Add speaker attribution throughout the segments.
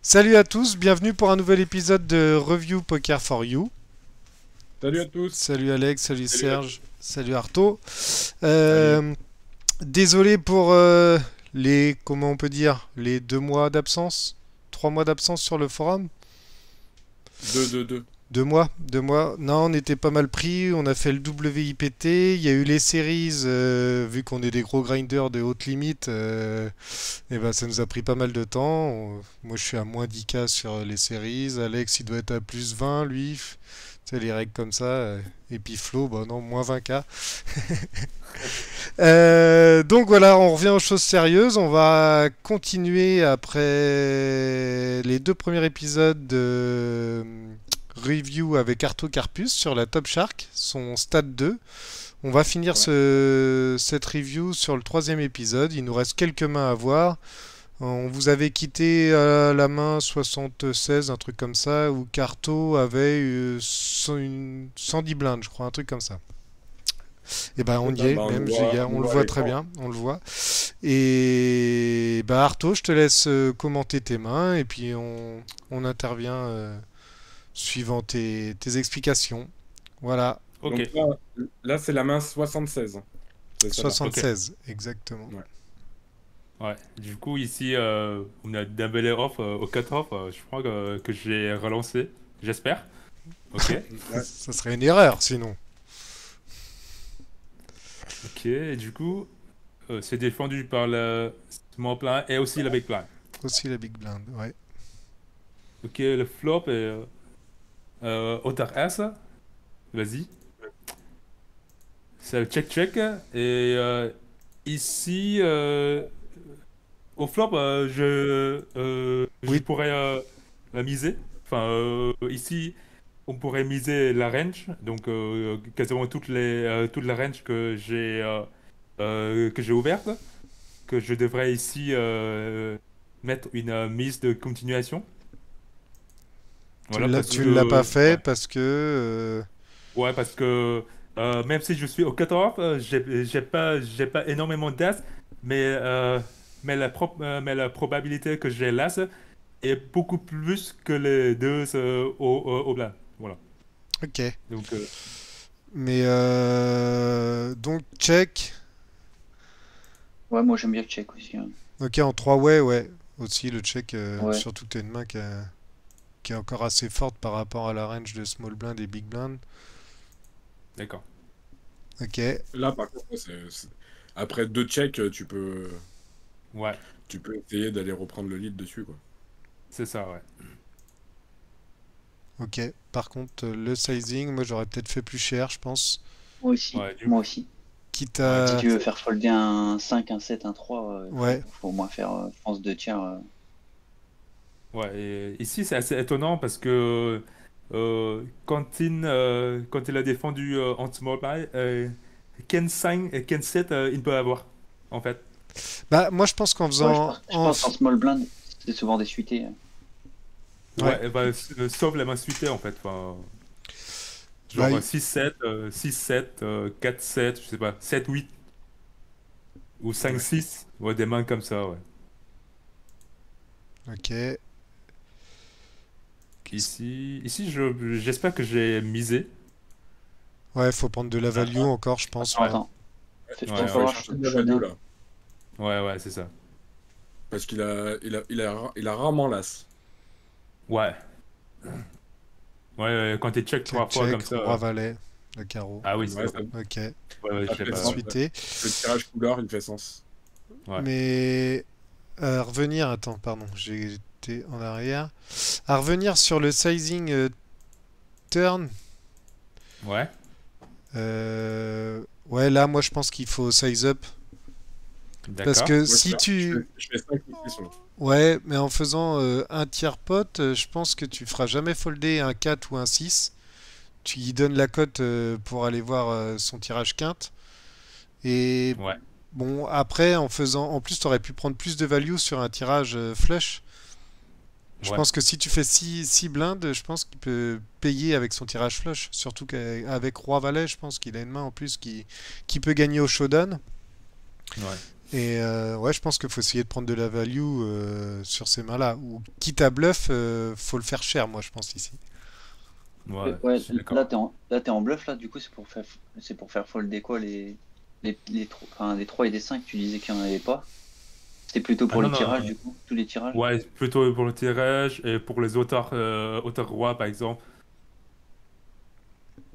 Speaker 1: Salut à tous, bienvenue pour un nouvel épisode de Review Poker for You.
Speaker 2: Salut à tous.
Speaker 1: Salut Alex, salut
Speaker 2: Salut à
Speaker 1: Serge, salut Arto.
Speaker 2: Salut.
Speaker 1: Euh, Désolé pour comment on peut dire, les 2 mois d'absence, 3 mois d'absence sur le forum.
Speaker 2: 2-2-2.
Speaker 1: 2 mois, 2 mois. Non, on était pas mal pris. On a fait le WIPT. Il y a eu les séries. Vu qu'on est des gros grinders de haute limite, et ben ça nous a pris pas mal de temps. Moi, je suis à moins 10K sur les séries. Alex, il doit être à plus 20, lui. Tu sais, les règles comme ça. Et puis Flo, bah non, moins 20K. Donc voilà, on revient aux choses sérieuses. On va continuer après les 2 premiers épisodes de review avec Arto Carpus sur la Top Shark, son stade 2. On va finir
Speaker 2: Ouais.
Speaker 1: cette review sur le 3e épisode. Il nous reste quelques mains à voir. On vous avait quitté à la main 76, un truc comme ça, où Carto avait 110 blindes, je crois, un truc comme ça. Et ben on
Speaker 2: C'est
Speaker 1: y
Speaker 2: ça,
Speaker 1: est,
Speaker 2: bah,
Speaker 1: même,
Speaker 2: on
Speaker 1: on le
Speaker 2: voit à
Speaker 1: voit très
Speaker 2: l'écran.
Speaker 1: bien, on le voit. Et bah Arto, je te laisse commenter tes mains et puis on intervient suivant tes explications. Voilà,
Speaker 2: Donc
Speaker 3: Ok,
Speaker 2: là c'est la main 76. C'est celle-là.
Speaker 3: ok,
Speaker 1: 76, exactement.
Speaker 2: Ouais.
Speaker 3: ouais. Du coup, ici, on a double off au cut-off. Je crois que j'ai relancé. J'espère. Ok,
Speaker 2: Ouais.
Speaker 1: Ça serait une erreur sinon.
Speaker 3: ok. Et du coup, c'est défendu par le small blind et aussi le big blind.
Speaker 1: Aussi la Big Blind, ouais.
Speaker 3: Ok, le flop est hauteur S. Vas-y. C'est le check-check. Et ici, au flop, je
Speaker 1: Oui,
Speaker 3: pourrais miser. Enfin, ici, on pourrait miser la range. Donc, quasiment toute la range que j'ai ouverte. Que je devrais ici mettre une mise de continuation. Voilà, parce
Speaker 1: tu ne l'as pas
Speaker 3: que...
Speaker 1: fait
Speaker 3: Ouais,
Speaker 1: parce que
Speaker 3: ouais, parce que même si je suis au cutoff, j'ai pas énormément d'as, mais, mais la probabilité que j'ai l'as est beaucoup plus que les deux au blanc. Voilà.
Speaker 1: ok.
Speaker 3: Donc,
Speaker 1: Mais donc check.
Speaker 4: Ouais, moi j'aime bien le check aussi, hein.
Speaker 1: Ok, en 3 way, ouais. Aussi le check,
Speaker 4: Ouais.
Speaker 1: surtout que t'as une main qui est encore assez forte par rapport à la range de small blind et big blind.
Speaker 3: d'accord.
Speaker 1: Ok,
Speaker 2: Là par contre, après 2 checks,
Speaker 3: Ouais,
Speaker 2: tu peux essayer d'aller reprendre le lead dessus, quoi.
Speaker 3: c'est ça, ouais.
Speaker 1: ok. Par contre, le sizing, moi j'aurais peut-être fait plus cher, je pense.
Speaker 4: Moi aussi.
Speaker 3: Ouais,
Speaker 4: Moi aussi.
Speaker 1: Quitte
Speaker 3: ouais,
Speaker 4: Si
Speaker 1: à.
Speaker 4: tu veux faire folder un 5, un 7, un 3,
Speaker 1: Ouais,
Speaker 4: faut au moins faire, je pense, 2 tiers.
Speaker 3: ouais. Et ici, c'est assez étonnant parce que quand il a défendu en small buy, Ken 5 et Ken 7, il peut avoir, en fait.
Speaker 1: bah moi je pense qu'en
Speaker 4: Ouais,
Speaker 1: faisant.
Speaker 4: je pense qu'en small blind, c'est souvent des suités.
Speaker 1: Ouais,
Speaker 3: Ouais, bah, sauf la main suitée, en fait. Enfin,
Speaker 1: bah,
Speaker 3: genre 6-7, 6-7, 4-7, je sais pas, 7-8 ou
Speaker 2: Ouais.
Speaker 3: 5-6. Ouais, des mains comme ça, ouais.
Speaker 1: ok.
Speaker 3: Ici j'espère que j'ai misé.
Speaker 1: Ouais, faut prendre de la value
Speaker 4: Ah,
Speaker 1: encore, je pense,
Speaker 4: attends,
Speaker 1: moi.
Speaker 4: attends.
Speaker 2: Je
Speaker 3: Ouais,
Speaker 4: Fais
Speaker 2: pense qu'il
Speaker 3: ouais,
Speaker 2: va
Speaker 4: voir,
Speaker 2: chercher de
Speaker 4: je
Speaker 2: la
Speaker 4: vois
Speaker 2: value
Speaker 4: bien.
Speaker 2: là.
Speaker 3: ouais, ouais, c'est ça.
Speaker 2: Parce qu'il a rarement l'as.
Speaker 3: Ouais, ouais, ouais, quand tu check
Speaker 1: Check,
Speaker 3: 3 fois comme
Speaker 1: check,
Speaker 3: ça.
Speaker 1: roi valet, le carreau.
Speaker 3: Ah oui, c'est
Speaker 2: Ouais,
Speaker 3: ça.
Speaker 1: Ok,
Speaker 3: Ouais, ouais, je
Speaker 2: ça
Speaker 3: sais
Speaker 2: fait
Speaker 3: pas, ouais.
Speaker 2: sens. Ouais.
Speaker 1: suité.
Speaker 2: Le tirage couleur, il fait sens.
Speaker 3: Ouais.
Speaker 1: Mais à revenir, attends, pardon, j'ai été en arrière. À revenir sur le sizing turn,
Speaker 3: Ouais,
Speaker 1: ouais, là, moi, je pense qu'il faut size up. Parce
Speaker 3: d'accord.
Speaker 1: que
Speaker 2: Moi,
Speaker 1: si tu...
Speaker 2: je fais 5 ou 6.
Speaker 1: Ouais, mais en faisant un tiers pot, je pense que tu feras jamais folder un 4 ou un 6. Tu lui donnes la cote pour aller voir son tirage quinte. Et
Speaker 3: Ouais,
Speaker 1: bon, après, en faisant... En plus, tu aurais pu prendre plus de value sur un tirage flush. Je
Speaker 3: ouais,
Speaker 1: pense que si tu fais 6 blindes, je pense qu'il peut payer avec son tirage flush. Surtout qu'avec Roi Valet, je pense qu'il a une main en plus qui peut gagner au showdown.
Speaker 3: ouais.
Speaker 1: Et ouais, je pense qu'il faut essayer de prendre de la value sur ces mains-là. Ou quitte à bluff, faut le faire cher, moi, je pense ici.
Speaker 3: Ouais,
Speaker 4: Ouais,
Speaker 3: je suis d'accord.
Speaker 4: là, t'es en bluff, là, du coup, c'est pour faire folder quoi, enfin, des 3 et des 5 tu disais qu'il n'y en avait pas. C'était plutôt
Speaker 3: Ah
Speaker 4: pour
Speaker 3: non,
Speaker 4: les
Speaker 3: non,
Speaker 4: tirages, du coup, tous les tirages.
Speaker 3: ouais, plutôt pour le tirage et pour les auteurs rois, par exemple.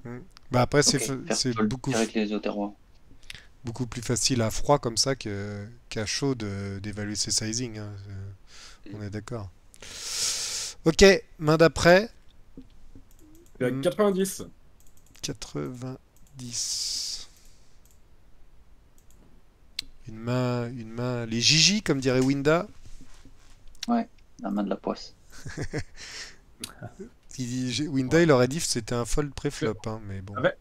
Speaker 1: Mm. Bah après,
Speaker 4: Ok, faire
Speaker 1: c'est
Speaker 4: fold direct les Ottawa.
Speaker 1: beaucoup plus facile à froid comme ça qu'à chaud d'évaluer ses sizing, hein. On est d'accord. Ok, main d'après.
Speaker 2: Tu es à
Speaker 1: Mm,
Speaker 2: 90.
Speaker 1: 90. Une main, les Gigi, comme dirait Winda.
Speaker 4: Ouais, la main de la poisse.
Speaker 1: Winda,
Speaker 3: Ouais.
Speaker 1: il aurait dit que c'était un fold pré-flop, hein, mais bon.
Speaker 2: Ah ouais.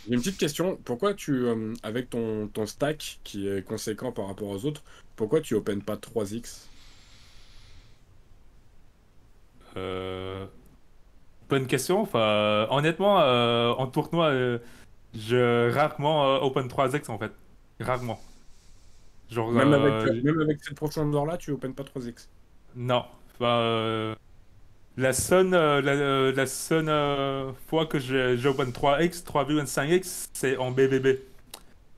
Speaker 2: J'ai une petite question. Pourquoi avec ton stack qui est conséquent par rapport aux autres, pourquoi tu open pas 3x?
Speaker 3: Euh, Bonne question. Enfin, honnêtement, en tournoi, je rarement open 3x en fait. Rarement. Genre,
Speaker 2: Même avec cette profondeur-là, tu open pas 3x.
Speaker 3: non. Enfin, la seule fois que j'ai open 3x, 3v1, 5x, c'est en BBB.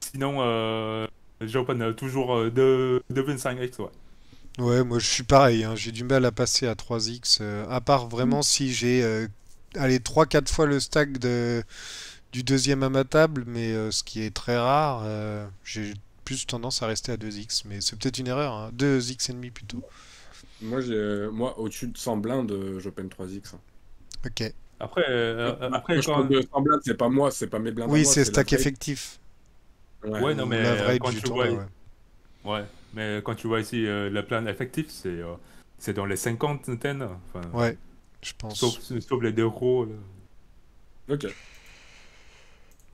Speaker 3: Sinon, j'open toujours 2v5x, ouais.
Speaker 1: Ouais, moi je suis pareil, hein, j'ai du mal à passer à 3x, à part vraiment si j'ai allez, 3-4 fois le stack du deuxième à ma table, mais ce qui est très rare, j'ai plus tendance à rester à 2x, mais c'est peut-être une erreur, hein, 2x et demi plutôt.
Speaker 2: Moi au-dessus de 100 blindes, j'open 3x.
Speaker 1: Ok.
Speaker 3: Après,
Speaker 2: Quand
Speaker 3: après
Speaker 2: je parle
Speaker 3: quand...
Speaker 2: de 100 blindes, c'est pas moi, c'est pas mes blindes à
Speaker 1: Oui,
Speaker 2: moi,
Speaker 1: c'est
Speaker 2: c'est la
Speaker 1: stack
Speaker 2: vraie.
Speaker 1: effectif,
Speaker 2: Ouais.
Speaker 3: Ouais, non,
Speaker 1: ou
Speaker 3: mais
Speaker 1: l'average
Speaker 3: quand
Speaker 1: du
Speaker 3: tu vois...
Speaker 1: tournoi, ouais.
Speaker 3: Ouais, mais quand tu vois ici le plan effectif, c'est dans les cinquantaines, enfin,
Speaker 1: Ouais, je pense.
Speaker 3: sauf les deux euros. Là.
Speaker 2: Ok.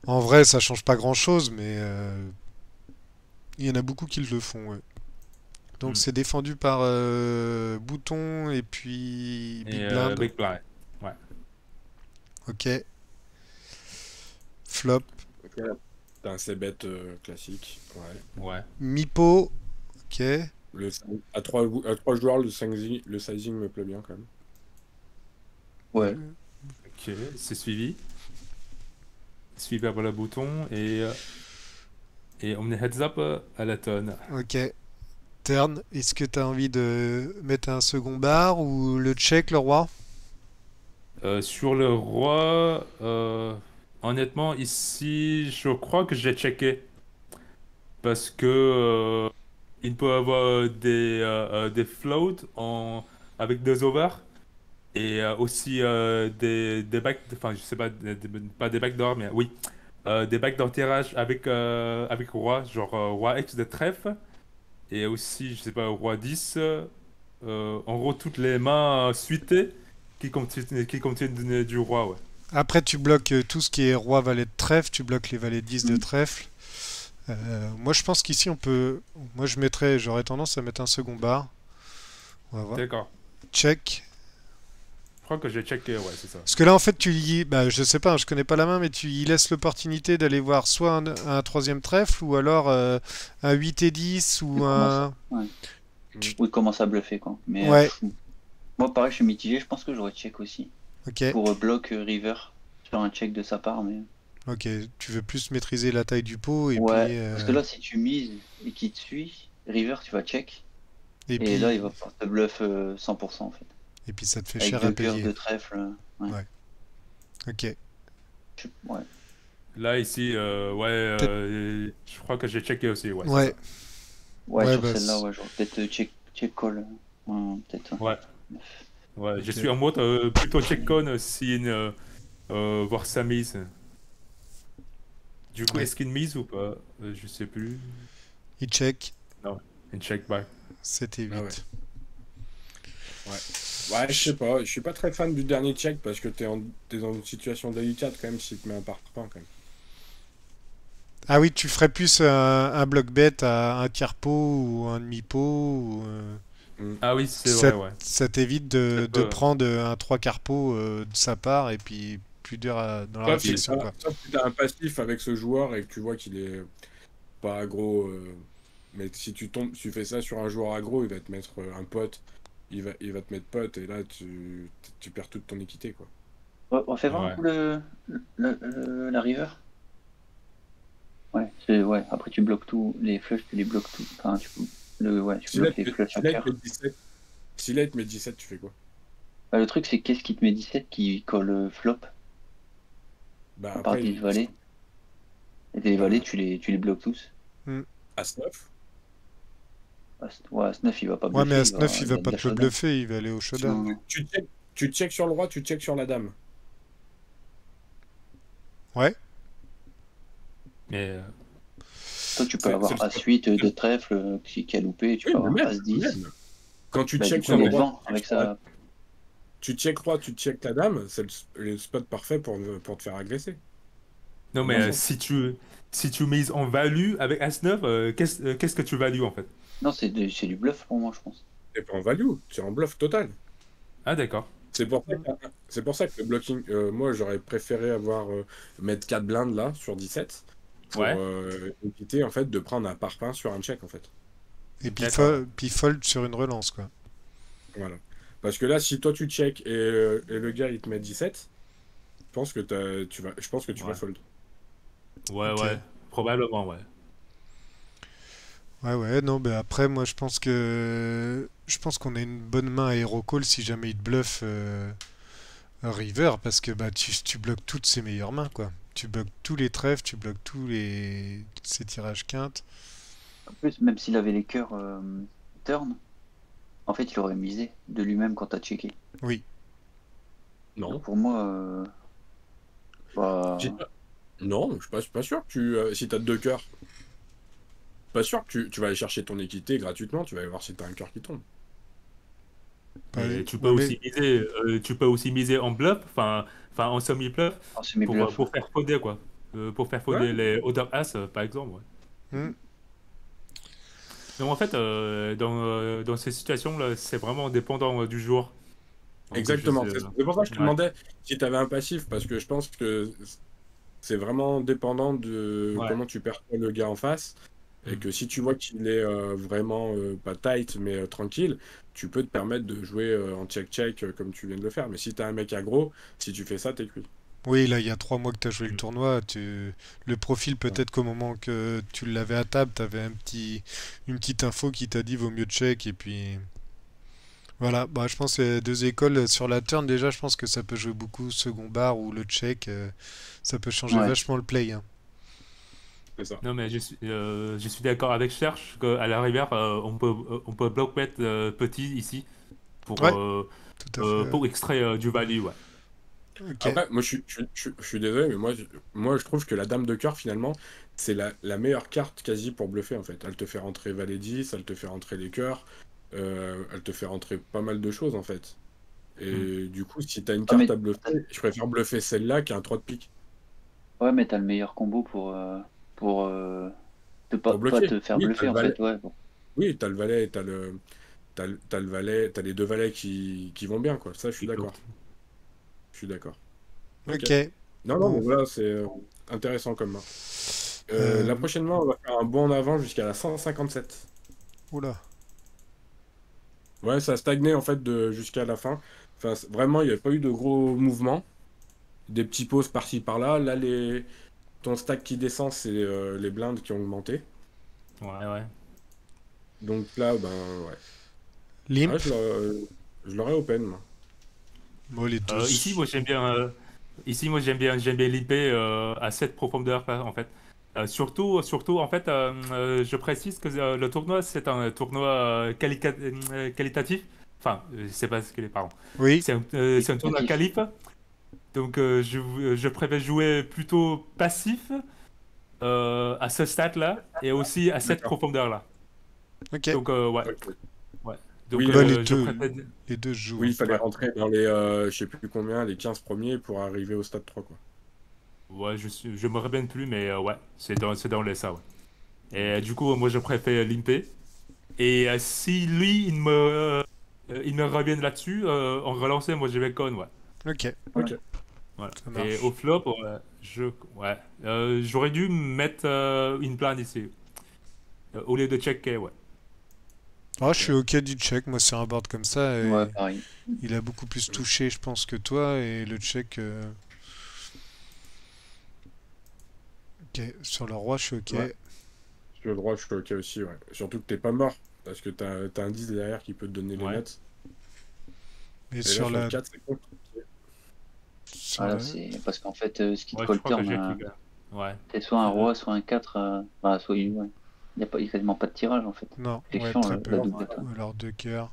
Speaker 1: En vrai, ça change pas grand-chose, mais il y en a beaucoup qui le font, ouais. Donc
Speaker 3: Hmm.
Speaker 1: c'est défendu par Bouton et puis Big
Speaker 3: Et
Speaker 1: Blind.
Speaker 3: Big Blind. Ouais.
Speaker 1: Ok. Flop.
Speaker 2: Ok. T'as un c-bet classique. Ouais.
Speaker 3: Ouais.
Speaker 1: Mipo. Ok.
Speaker 2: À trois joueurs, le sizing me plaît bien quand même.
Speaker 4: Ouais.
Speaker 3: Ok, c'est suivi. Suivi par le bouton et on est heads up à la tonne.
Speaker 1: Ok. Turn. Est-ce que tu as envie de mettre un second bar ou le check, le roi?
Speaker 3: Sur le roi, honnêtement, ici, je crois que j'ai checké. Parce que il peut avoir des floats avec deux overs et aussi des back, enfin je sais pas, pas des backdoors, mais oui, des backdoor tirage avec roi, genre roi X de trèfle et aussi, je sais pas, roi 10. En gros, toutes les mains suitées qui contiennent du roi, ouais.
Speaker 1: Après, tu bloques tout ce qui est roi, valet de trèfle. Tu bloques les valets 10 de
Speaker 4: Mm.
Speaker 1: trèfle. Moi, je pense qu'ici, on peut. Moi, j'aurais tendance à mettre un second bar. On va voir.
Speaker 3: D'accord.
Speaker 1: Check.
Speaker 3: Je crois que j'ai checké, ouais, c'est ça.
Speaker 1: Parce que là, en fait, bah, je sais pas, hein, je connais pas la main, mais tu y laisses l'opportunité d'aller voir soit un troisième trèfle, ou alors un 8 et 10,
Speaker 4: Il
Speaker 1: ou
Speaker 4: commence,
Speaker 1: un.
Speaker 4: ouais.
Speaker 2: Tu-
Speaker 4: Ou il commence à bluffer, quoi. Mais
Speaker 1: Ouais,
Speaker 4: moi, pareil, je suis mitigé. Je pense que j'aurais check aussi.
Speaker 1: ok.
Speaker 4: Pour bloc river sur un check de sa part. Mais
Speaker 1: Ok, tu veux plus maîtriser la taille du pot, et
Speaker 4: ouais,
Speaker 1: puis.
Speaker 4: parce que là, si tu mises et qu'il te suit, river, tu vas check.
Speaker 1: Et
Speaker 4: Et là, il
Speaker 1: puis.
Speaker 4: va pouvoir te bluff 100% en fait.
Speaker 1: Et puis, ça te fait
Speaker 4: Avec
Speaker 1: cher à
Speaker 4: deux cœurs,
Speaker 1: payer.
Speaker 4: deux trèfles. Ouais.
Speaker 1: Ouais. Ok.
Speaker 4: Ouais.
Speaker 3: Là, ici, ouais,
Speaker 1: Peut-être.
Speaker 3: je crois que j'ai checké aussi, ouais, c'est ça.
Speaker 1: Ouais.
Speaker 4: Ouais,
Speaker 1: Ouais,
Speaker 4: sur
Speaker 1: bah.
Speaker 4: celle-là, ouais, genre peut-être check call. Peut-être.
Speaker 3: Ouais, ouais, je
Speaker 1: Ok.
Speaker 3: suis en mode plutôt check-on si voir sa mise. Du coup,
Speaker 1: Ouais.
Speaker 3: est-ce qu'il mise ou pas? Je sais plus.
Speaker 1: Il check.
Speaker 3: Non, une check back.
Speaker 1: 7 et
Speaker 2: Ah ouais.
Speaker 1: 8.
Speaker 2: Ouais, je sais pas. Je suis pas très fan du dernier check parce que t'es dans une situation délicate quand même si tu te mets un parpaing quand même.
Speaker 1: Ah oui, tu ferais plus un bloc bet à un tiers pot ou un demi-pot.
Speaker 2: Mm.
Speaker 3: Ah oui, c'est
Speaker 1: Ça,
Speaker 3: vrai, ouais.
Speaker 1: ça t'évite
Speaker 3: Ça
Speaker 1: de
Speaker 3: peut.
Speaker 1: prendre un trois quarts pot de sa part et puis plus dur dans la réflexion, quoi.
Speaker 2: Sauf si t'as un passif avec ce joueur et que tu vois qu'il est pas gros Mais si tu fais ça sur un joueur aggro, il va te mettre un pote, il va te mettre pote, et là, tu perds toute ton équité, quoi.
Speaker 4: On fait voir un
Speaker 3: Ouais.
Speaker 4: coup la river. Ouais. Après, tu bloques tout. Les flushs, tu les bloques tout. Enfin, tu
Speaker 2: Si là,
Speaker 4: bloques les flushs à
Speaker 2: il
Speaker 4: cœur.
Speaker 2: te met 17, si là, il te met 17, tu fais quoi?
Speaker 4: Bah, le truc, c'est qu'est-ce qui te met 17 qui colle flop,
Speaker 2: Bah
Speaker 4: à part
Speaker 2: après,
Speaker 4: 10 valets. Et les valets, tu les bloques tous.
Speaker 2: As-9,
Speaker 4: As-9, il va pas
Speaker 1: Ouais, mais
Speaker 4: bluffer.
Speaker 1: As-9, il va
Speaker 4: a
Speaker 1: pas
Speaker 4: de la
Speaker 1: te le
Speaker 4: showdown.
Speaker 1: bluffer, il va aller au showdown.
Speaker 4: Non.
Speaker 2: tu check sur le roi, tu check sur la dame.
Speaker 1: Ouais.
Speaker 3: Mais
Speaker 4: Toi, tu peux
Speaker 2: C'est
Speaker 4: avoir
Speaker 2: le
Speaker 4: As-8 de trèfle qui a loupé. Tu
Speaker 2: Oui,
Speaker 4: peux
Speaker 2: mais
Speaker 4: avoir
Speaker 2: même,
Speaker 4: As-10.
Speaker 2: même. Quand tu
Speaker 4: Bah, du
Speaker 2: check
Speaker 4: coup,
Speaker 2: sur
Speaker 4: il
Speaker 2: le
Speaker 4: est
Speaker 2: roi,
Speaker 4: devant avec ça.
Speaker 2: tu check roi, tu check la dame, c'est le spot parfait pour te faire agresser.
Speaker 3: non,
Speaker 2: Dans
Speaker 3: mais
Speaker 2: mon sens.
Speaker 3: si tu mises en value avec As-9, qu'est-ce que tu values en fait?
Speaker 4: Non, c'est du bluff pour moi, je pense.
Speaker 2: C'est pas en value, c'est en bluff total.
Speaker 3: Ah, d'accord.
Speaker 2: C'est pour ça que le blocking, moi j'aurais préféré mettre 4 blindes là sur 17 pour
Speaker 3: Ouais.
Speaker 2: éviter en fait de prendre un parpaing sur un check en fait.
Speaker 1: Et puis,
Speaker 3: D'accord.
Speaker 1: puis fold sur une relance, quoi.
Speaker 2: Voilà. Parce que là, si toi tu check et le gars il te met 17, je pense que tu vas
Speaker 3: Ouais.
Speaker 2: fold.
Speaker 3: Ouais,
Speaker 1: Ok.
Speaker 3: ouais. Probablement, ouais.
Speaker 1: Ouais, non, mais après, moi, je pense qu'on a une bonne main à Hero Call si jamais il te bluffe River, parce que bah, tu bloques toutes ses meilleures mains, quoi. Tu bloques tous les trèfles, tu bloques ses tirages quintes.
Speaker 4: En plus, même s'il avait les cœurs turn, en fait, il aurait misé de lui-même quand t'as checké.
Speaker 1: Oui.
Speaker 2: Non.
Speaker 4: Donc pour moi, bah,
Speaker 2: J'ai pas- Non, je suis pas sûr que si t'as 2 cœurs, pas sûr que tu vas aller chercher ton équité gratuitement, tu vas aller voir si t'as un cœur qui tombe.
Speaker 3: Mais
Speaker 1: Ouais, mais
Speaker 3: tu peux aussi miser en bluff, enfin en semi-bluff,
Speaker 4: en semi-bluff.
Speaker 3: pour faire folder quoi. Pour faire folder
Speaker 2: Ouais.
Speaker 3: les Other As, par exemple. Ouais.
Speaker 1: hmm,
Speaker 3: Donc en fait, dans ces situations-là, c'est vraiment dépendant du jour. Donc,
Speaker 2: Exactement. C'est pour ça que je te
Speaker 3: ouais.
Speaker 2: demandais si t'avais un passif, parce que je pense que c'est vraiment dépendant de
Speaker 3: Ouais.
Speaker 2: comment tu perçois le gars en face. Et
Speaker 3: Mm.
Speaker 2: que si tu vois qu'il est vraiment pas tight mais tranquille, tu peux te permettre de jouer en check-check comme tu viens de le faire. Mais si t'as un mec aggro, si tu fais ça, t'es cuit.
Speaker 1: oui, là, il y a 3 mois que tu as joué le
Speaker 3: Mm.
Speaker 1: tournoi. Le profil, peut-être qu'au moment que tu l'avais à table, tu avais une petite info qui t'a dit vaut mieux check. Et puis, voilà. Bah, je pense que c'est deux écoles sur la turn. Déjà, je pense que ça peut jouer beaucoup second bar ou le check. Ça peut changer
Speaker 4: Ouais.
Speaker 1: vachement le play, hein.
Speaker 2: C'est ça.
Speaker 3: Non mais je suis d'accord avec Cherche qu'à la rivière, on peut block bet petit ici
Speaker 1: Ouais, tout à fait.
Speaker 3: pour extraire du value. Ouais.
Speaker 1: Ok.
Speaker 2: Après, moi je suis désolé, mais moi je trouve que la dame de cœur finalement, c'est la meilleure carte quasi pour bluffer en fait. Elle te fait rentrer valet 10, elle te fait rentrer les cœurs, elle te fait rentrer pas mal de choses en fait. Et du coup, si t'as une
Speaker 4: Ah, mais
Speaker 2: carte à bluffer, je préfère bluffer celle-là qu'un 3 de pique.
Speaker 4: ouais, mais t'as le meilleur combo pour
Speaker 2: Pour
Speaker 4: pas
Speaker 2: bloquer.
Speaker 4: te faire
Speaker 2: Oui, t'as
Speaker 4: bluffer
Speaker 2: le
Speaker 4: en
Speaker 2: valet.
Speaker 4: fait. Ouais, bon.
Speaker 2: Oui, t'as le valet, t'as le valet, t'as les deux valets qui vont bien, quoi. Ça, je suis d'accord. Je suis d'accord. Ok.
Speaker 1: Ok.
Speaker 2: Non,
Speaker 1: Bon.
Speaker 2: mais voilà, c'est intéressant comme main.
Speaker 1: Euh,
Speaker 2: La prochaine main, on va faire un bond en avant jusqu'à la 157.
Speaker 1: Oula.
Speaker 2: Ouais, ça a stagné en fait jusqu'à la fin. Enfin, vraiment, il n'y a pas eu de gros mouvements. Des petits pauses par-ci par-là. Là, ton stack qui descend, c'est les blindes qui ont augmenté.
Speaker 3: Ouais.
Speaker 2: Donc là, ben ouais.
Speaker 1: Limp.
Speaker 2: Ouais, je l'aurais open, moi.
Speaker 1: Bon, les tous.
Speaker 3: Ici, moi j'aime bien limper à cette profondeur là, en fait. Surtout en fait, je précise que le tournoi c'est un tournoi qualitatif. Enfin, c'est pas ce que les parents.
Speaker 1: Oui.
Speaker 3: C'est un tournoi qualif. Donc je préfère jouer plutôt passif à ce stade là et aussi à cette
Speaker 2: D'accord.
Speaker 3: profondeur là.
Speaker 1: Ok.
Speaker 3: Donc ouais.
Speaker 2: Ok.
Speaker 3: Ouais. Donc
Speaker 2: Oui,
Speaker 1: Bah, les
Speaker 3: je
Speaker 1: deux.
Speaker 3: préfère.
Speaker 1: Les deux se jouent.
Speaker 2: Oui, il fallait
Speaker 3: Ouais.
Speaker 2: rentrer dans les, je sais plus combien, les 15 premiers pour arriver au stade 3, quoi.
Speaker 3: Ouais, je me rappelle plus, mais ouais, c'est dans les ça, ouais. Et du coup, moi, je préfère limper. Et si lui, il me revient là-dessus, en relancer, moi, je vais con, ouais.
Speaker 1: Ok.
Speaker 2: Ok.
Speaker 3: Voilà.
Speaker 1: Ça marche.
Speaker 3: Et au flop, ouais, j'aurais dû mettre une blinde ici. au lieu de checker, ouais.
Speaker 1: Ah, je suis ok du check, moi sur un board comme ça, et
Speaker 4: Ouais, pareil.
Speaker 1: il a beaucoup plus touché, je pense, que toi, et le check. Ok, sur le roi, je suis ok.
Speaker 2: Ouais. Sur le droit, je suis ok aussi, ouais. Surtout que t'es pas mort, parce que t'as un 10 derrière qui peut te donner les
Speaker 3: Ouais.
Speaker 2: notes.
Speaker 1: Et
Speaker 2: Et là,
Speaker 1: sur
Speaker 2: sur le
Speaker 1: la.
Speaker 2: 4, c'est compliqué.
Speaker 1: Sur
Speaker 4: Voilà,
Speaker 1: la...
Speaker 4: c'est parce qu'en fait, ce qui te
Speaker 3: Ouais, je
Speaker 4: colle
Speaker 3: crois que
Speaker 4: turn,
Speaker 3: j'ai cliqué. Ouais.
Speaker 4: c'est soit un roi, soit un 4. Enfin, soit ouais. Il y a quasiment pas de tirage en fait.
Speaker 1: Non, ouais,
Speaker 4: Sélection,
Speaker 1: très
Speaker 4: la
Speaker 1: peu.
Speaker 4: double
Speaker 3: Ouais.
Speaker 4: étoile.
Speaker 1: Ou alors deux cœurs.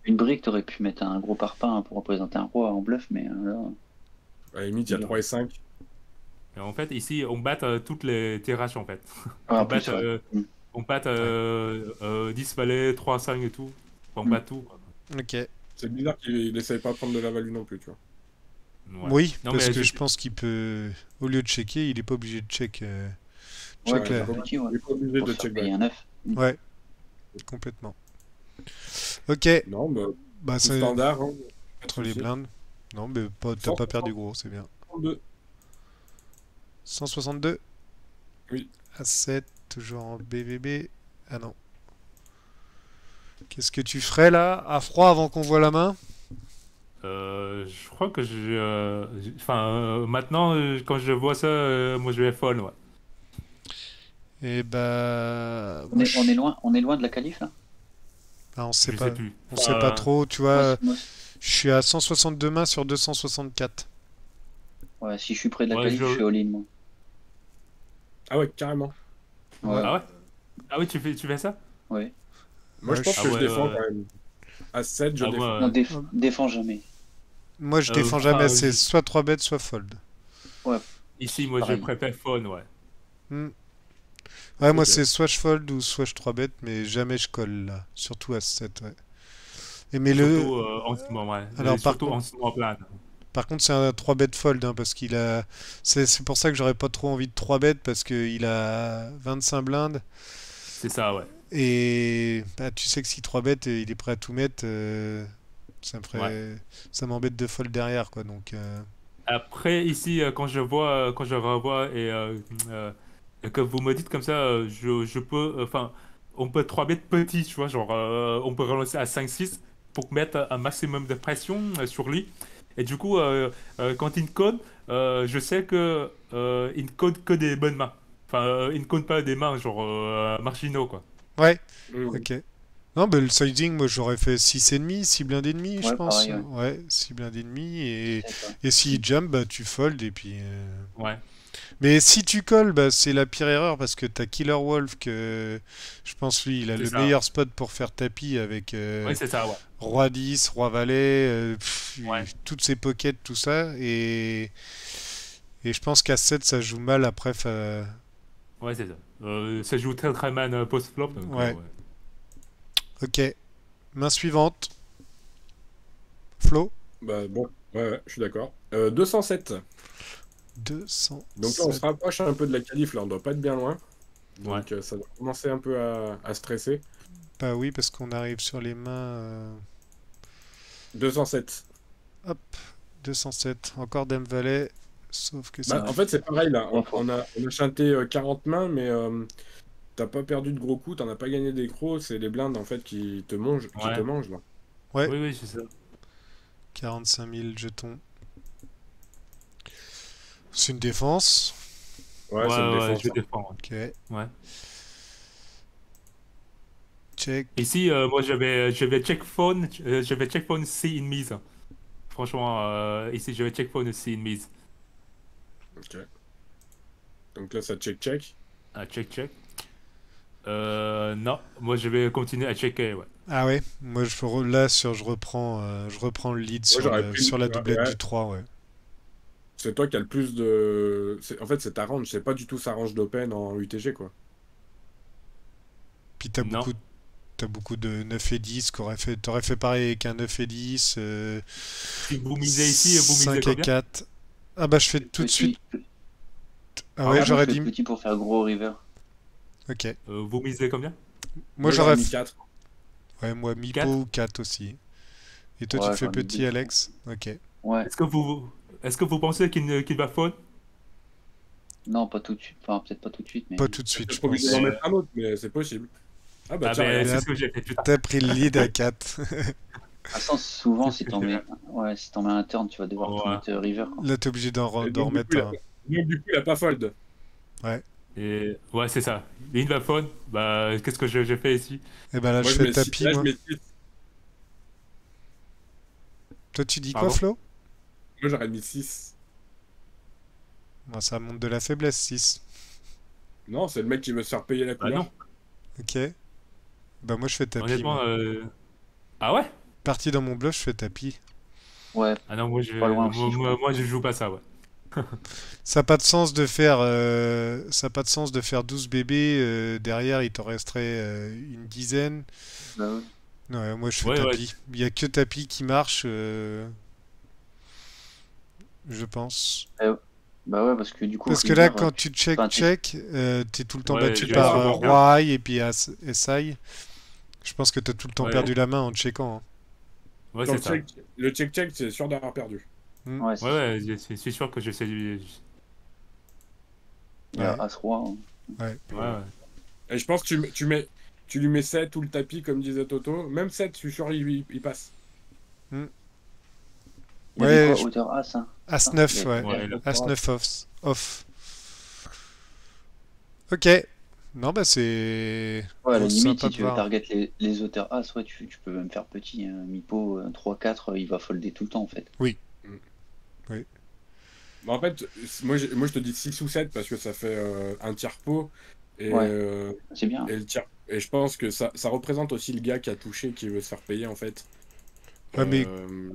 Speaker 4: Une brique, t'aurais pu mettre un gros parpaing pour représenter un roi en bluff, mais là,
Speaker 2: À la limite, il y a 3 et 5.
Speaker 3: Et en fait, ici, on bat toutes les tirages, en fait.
Speaker 4: ouais, en
Speaker 3: On bat,
Speaker 4: plus, ouais.
Speaker 3: on bat
Speaker 1: Ouais.
Speaker 3: 10 valets, 3, 5 et tout. On
Speaker 4: Mm.
Speaker 3: bat tout, quoi.
Speaker 1: Ok.
Speaker 2: C'est bizarre qu'il essaye pas de prendre de la value non plus, tu vois.
Speaker 3: Ouais.
Speaker 1: Oui,
Speaker 3: Non,
Speaker 1: parce
Speaker 3: mais
Speaker 1: que je pense qu'il peut. Au lieu de checker, il est pas obligé de check.
Speaker 4: Ouais,
Speaker 1: Check
Speaker 4: tu
Speaker 1: là.
Speaker 4: fais petit, ouais.
Speaker 2: Il est pas obligé
Speaker 4: Pour
Speaker 2: de
Speaker 4: se faire
Speaker 2: check
Speaker 4: payer
Speaker 2: back.
Speaker 4: un 9.
Speaker 1: Ouais, complètement. Ok,
Speaker 2: Non, bah,
Speaker 1: bah
Speaker 2: tout
Speaker 1: c'est
Speaker 2: standard, hein. Pas de
Speaker 1: entre les
Speaker 2: soucis.
Speaker 1: blindes. Non, mais t'as pas perdu gros, c'est bien.
Speaker 2: 162.
Speaker 1: 162
Speaker 2: Oui.
Speaker 1: à 7, toujours en BVB. Ah non. Qu'est-ce que tu ferais là, à froid avant qu'on voit la main?
Speaker 3: Je crois que enfin, maintenant, quand je vois ça, moi, je vais folle, ouais.
Speaker 1: Et bah.
Speaker 4: On est loin de la qualif là.
Speaker 1: Ah, on sait
Speaker 3: Je sais
Speaker 1: pas.
Speaker 3: plus.
Speaker 1: On sait pas trop, tu
Speaker 4: Moi,
Speaker 1: vois.
Speaker 4: moi,
Speaker 1: Je suis à 162 mains sur 264.
Speaker 4: ouais, si je suis près de la
Speaker 3: Ouais,
Speaker 4: qualif, je suis all-in moi.
Speaker 2: Ah ouais, carrément.
Speaker 1: Ouais.
Speaker 3: Ah ouais? Ah oui, tu fais ça?
Speaker 4: Ouais.
Speaker 2: Moi, je
Speaker 1: Ouais,
Speaker 2: pense
Speaker 3: Ah
Speaker 2: que je
Speaker 3: ouais,
Speaker 2: défends
Speaker 3: ouais.
Speaker 2: quand même. À 7, je
Speaker 3: Ah
Speaker 2: défends.
Speaker 4: Non,
Speaker 3: ouais.
Speaker 4: défends jamais.
Speaker 1: Moi, je défends
Speaker 3: Enfin,
Speaker 1: jamais. C'est soit 3 bêtes, soit fold.
Speaker 4: Ouais,
Speaker 3: ici, moi, je
Speaker 4: pareil.
Speaker 3: préfère phone, ouais.
Speaker 1: Hmm. Ouais, moi,
Speaker 2: Ok.
Speaker 1: c'est soit je fold ou soit je 3 bêtes, mais jamais je colle là. Surtout à 7, ouais. Et mais le.
Speaker 3: Surtout en ce moment, ouais.
Speaker 1: Alors,
Speaker 3: Surtout en ce moment plein.
Speaker 1: par contre, c'est un 3 bet fold, hein, parce qu'il a. C'est pour ça que j'aurais pas trop envie de 3 bet, parce qu'il a 25 blindes.
Speaker 3: C'est ça, ouais.
Speaker 1: Et bah, tu sais que si 3 bet, il est prêt à tout mettre, ça me
Speaker 3: Ouais.
Speaker 1: ferait. Ça m'embête de fold derrière, quoi. Donc,
Speaker 3: Après, ici, quand je revois et que vous me dites comme ça, je peux, enfin, on peut 3 bêtes petits, tu vois, genre, on peut relancer à 5-6 pour mettre un maximum de pression sur lui. Et du coup, quand il code, je sais que il ne code que des bonnes mains. Enfin, il ne code pas des mains, genre, marginaux, quoi.
Speaker 1: ouais,
Speaker 2: Mmh.
Speaker 1: ok. Non, mais le sizing, moi j'aurais fait 6,5, 6 blindes et demi, je
Speaker 4: Ouais,
Speaker 1: pense.
Speaker 4: pareil, ouais.
Speaker 1: Ouais, 6 blindes et demi.
Speaker 4: C'est ça.
Speaker 1: Et s'il jump, bah tu fold et puis.
Speaker 3: Ouais,
Speaker 1: Mais si tu colles, bah, c'est la pire erreur parce que t'as Killer Wolf que je pense lui il a
Speaker 3: c'est
Speaker 1: le
Speaker 3: ça.
Speaker 1: meilleur spot pour faire tapis avec
Speaker 3: Oui, c'est ça, ouais.
Speaker 1: Roi 10, Roi Valet,
Speaker 3: Ouais,
Speaker 1: toutes ses pockets, tout ça. Et je pense qu'à 7 ça joue mal après.
Speaker 3: ouais, c'est ça. Ça joue très très mal post-flop, donc
Speaker 1: Ouais,
Speaker 3: ouais.
Speaker 1: ok. Main suivante. Flo.
Speaker 2: Bah bon, ouais, je suis d'accord. 207.
Speaker 1: 207.
Speaker 2: Donc là, on se rapproche un peu de la qualif, là, on doit pas être bien loin.
Speaker 3: Ouais.
Speaker 2: Donc ça doit commencer un peu à stresser.
Speaker 1: Bah oui, parce qu'on arrive sur les mains.
Speaker 2: 207.
Speaker 1: Hop, 207. Encore Dame Valet. Sauf que
Speaker 2: Bah,
Speaker 1: ça.
Speaker 2: en fait, c'est pareil, là.
Speaker 4: Ouais,
Speaker 2: On a chanté 40 mains, mais t'as pas perdu de gros coups, t'en as pas gagné des crocs, c'est les blindes, en fait, qui te mangent,
Speaker 3: Ouais.
Speaker 2: là.
Speaker 1: Ouais,
Speaker 3: Oui, oui, c'est ça.
Speaker 1: 45 000 jetons. C'est une défense.
Speaker 2: Ouais, c'est une
Speaker 3: Ouais,
Speaker 2: défense.
Speaker 3: je défends.
Speaker 1: Ok.
Speaker 3: Ouais.
Speaker 1: Check.
Speaker 3: Ici, moi, je vais check phone, je vais check phone si une mise. Franchement, ici, je vais check phone si une mise.
Speaker 2: Ok. Donc là, ça check.
Speaker 3: Ah, check. Non, moi, je vais continuer à checker, ouais.
Speaker 1: Ah ouais, moi là je reprends le lead
Speaker 2: Moi, j'aurais pris
Speaker 1: sur la doublette
Speaker 2: ouais.
Speaker 1: du 3, ouais.
Speaker 2: C'est toi qui as le plus de. En fait, c'est ta range, c'est pas du tout sa range d'open en UTG, quoi.
Speaker 1: Puis
Speaker 3: Non.
Speaker 1: t'as beaucoup de 9 et 10 t'aurais fait pareil avec un 9 et 10,
Speaker 3: Si vous misez ici, vous misez
Speaker 1: 5 et
Speaker 3: combien?
Speaker 1: 4. Ah bah je fais tout de suite. Ah ouais,
Speaker 4: Moi,
Speaker 1: j'aurais
Speaker 4: je fais
Speaker 1: dit.
Speaker 4: petit pour faire gros river.
Speaker 1: Ok.
Speaker 3: Vous misez combien?
Speaker 1: Moi j'aurais
Speaker 2: mis 4.
Speaker 1: Ouais, moi Mipo
Speaker 3: 4?
Speaker 1: ou 4 aussi. Et toi tu
Speaker 4: Ouais,
Speaker 1: te fais
Speaker 4: j'en ai
Speaker 1: petit,
Speaker 4: deux.
Speaker 1: Alex? Ok.
Speaker 4: Ouais,
Speaker 3: Est-ce que vous pensez qu'il va phone?
Speaker 4: non, pas tout de suite. Enfin, peut-être pas tout de suite, mais.
Speaker 1: Pas tout de suite,
Speaker 2: Je
Speaker 1: je
Speaker 2: suis obligé
Speaker 1: pense.
Speaker 2: d'en mettre un autre, mais c'est possible. Ah bah
Speaker 3: Ah
Speaker 2: tiens,
Speaker 3: ben,
Speaker 2: regarde.
Speaker 3: c'est ce que j'ai fait plus tard.
Speaker 1: T'as pris le lead à 4.
Speaker 4: À sens, souvent,
Speaker 3: Qu'est-ce
Speaker 4: si
Speaker 3: que
Speaker 4: t'en
Speaker 3: j'ai
Speaker 4: mets,
Speaker 3: fait?
Speaker 4: ouais, si t'en mets un turn, tu vas devoir tout
Speaker 3: Ouais.
Speaker 4: mettre river, quoi.
Speaker 1: Là, t'es obligé
Speaker 2: Et
Speaker 1: d'en
Speaker 2: donc, du coup,
Speaker 1: remettre un.
Speaker 2: il a pas fold.
Speaker 1: Ouais.
Speaker 3: Et ouais, c'est ça. Ligne va phone, bah, qu'est-ce que j'ai fait ici?
Speaker 1: Et ben là,
Speaker 2: Moi,
Speaker 1: je
Speaker 2: je
Speaker 1: fais
Speaker 2: mets
Speaker 1: tapis,
Speaker 2: là, je
Speaker 1: moi.
Speaker 2: mets 6.
Speaker 1: Toi, tu dis quoi,
Speaker 3: Pardon?
Speaker 1: Flo?
Speaker 2: Moi, j'aurais mis 6.
Speaker 1: Moi, ça monte de la faiblesse, 6.
Speaker 2: Non, c'est le mec qui veut se faire payer la
Speaker 3: Bah
Speaker 2: couleur.
Speaker 3: non,
Speaker 1: Ok. Bah, moi, je fais tapis,
Speaker 3: honnêtement,
Speaker 1: moi.
Speaker 3: ah ouais?
Speaker 1: Parti dans mon bluff, je fais tapis.
Speaker 4: Ouais,
Speaker 3: Ah non, moi
Speaker 4: pas loin
Speaker 3: je,
Speaker 4: aussi, je crois.
Speaker 3: moi, je joue pas ça, ouais.
Speaker 1: Ça n'a pas de sens de faire, ça a pas de sens de faire 12 bébés. Derrière, il t'en resterait une dizaine.
Speaker 4: Bah ouais.
Speaker 1: Ouais, moi, je fais
Speaker 3: Ouais, ouais.
Speaker 1: tapis. Il y a que tapis qui marche, je pense.
Speaker 4: Bah ouais, parce que du coup,
Speaker 1: Parce que là,
Speaker 4: river,
Speaker 1: quand tu
Speaker 4: enfin,
Speaker 1: check, t'es tout le temps
Speaker 3: Ouais,
Speaker 1: battu
Speaker 3: j'ai
Speaker 1: par
Speaker 3: essayé de faire.
Speaker 1: Roi et puis SI. Je pense que t'as tout le temps
Speaker 3: Ouais,
Speaker 1: perdu la main en checkant, hein.
Speaker 3: ouais,
Speaker 2: Dans
Speaker 3: c'est ça.
Speaker 2: le check-check, c'est sûr d'avoir perdu.
Speaker 1: Hmm.
Speaker 4: ouais, c'est
Speaker 3: Ouais,
Speaker 4: sûr.
Speaker 3: ouais, c'est sûr que j'essaie de...
Speaker 4: Il y a
Speaker 1: Ouais,
Speaker 4: As-Roi, hein.
Speaker 1: ouais.
Speaker 3: Ouais, ouais.
Speaker 2: Et je pense que tu lui mets 7 ou le tapis, comme disait Toto. Même 7, je suis sûr, il passe.
Speaker 1: Hmm.
Speaker 4: Il y avait
Speaker 1: Ouais,
Speaker 4: quoi, hauteur As, hein? Ça, il y
Speaker 1: As-9,
Speaker 4: avait
Speaker 1: ouais.
Speaker 3: Ouais, là.
Speaker 1: As-9 off. Ok. Non, bah c'est
Speaker 4: Ouais, à la limite,
Speaker 1: sympa
Speaker 4: si
Speaker 1: de
Speaker 4: tu veux
Speaker 1: voir.
Speaker 4: target les auteurs As, ouais, tu peux même faire petit, hein. Mipo 3-4, il va folder tout le temps, en fait.
Speaker 1: Oui,
Speaker 2: Mm.
Speaker 1: oui.
Speaker 2: Mais en fait, moi, je te dis 6 ou 7 parce que ça fait un tiers pot. Et,
Speaker 4: Ouais,
Speaker 2: euh,
Speaker 4: c'est bien.
Speaker 2: et, le tiers, et je pense que ça représente aussi le gars qui a touché, qui veut se faire payer, en fait.
Speaker 1: Ouais, mais
Speaker 2: Euh,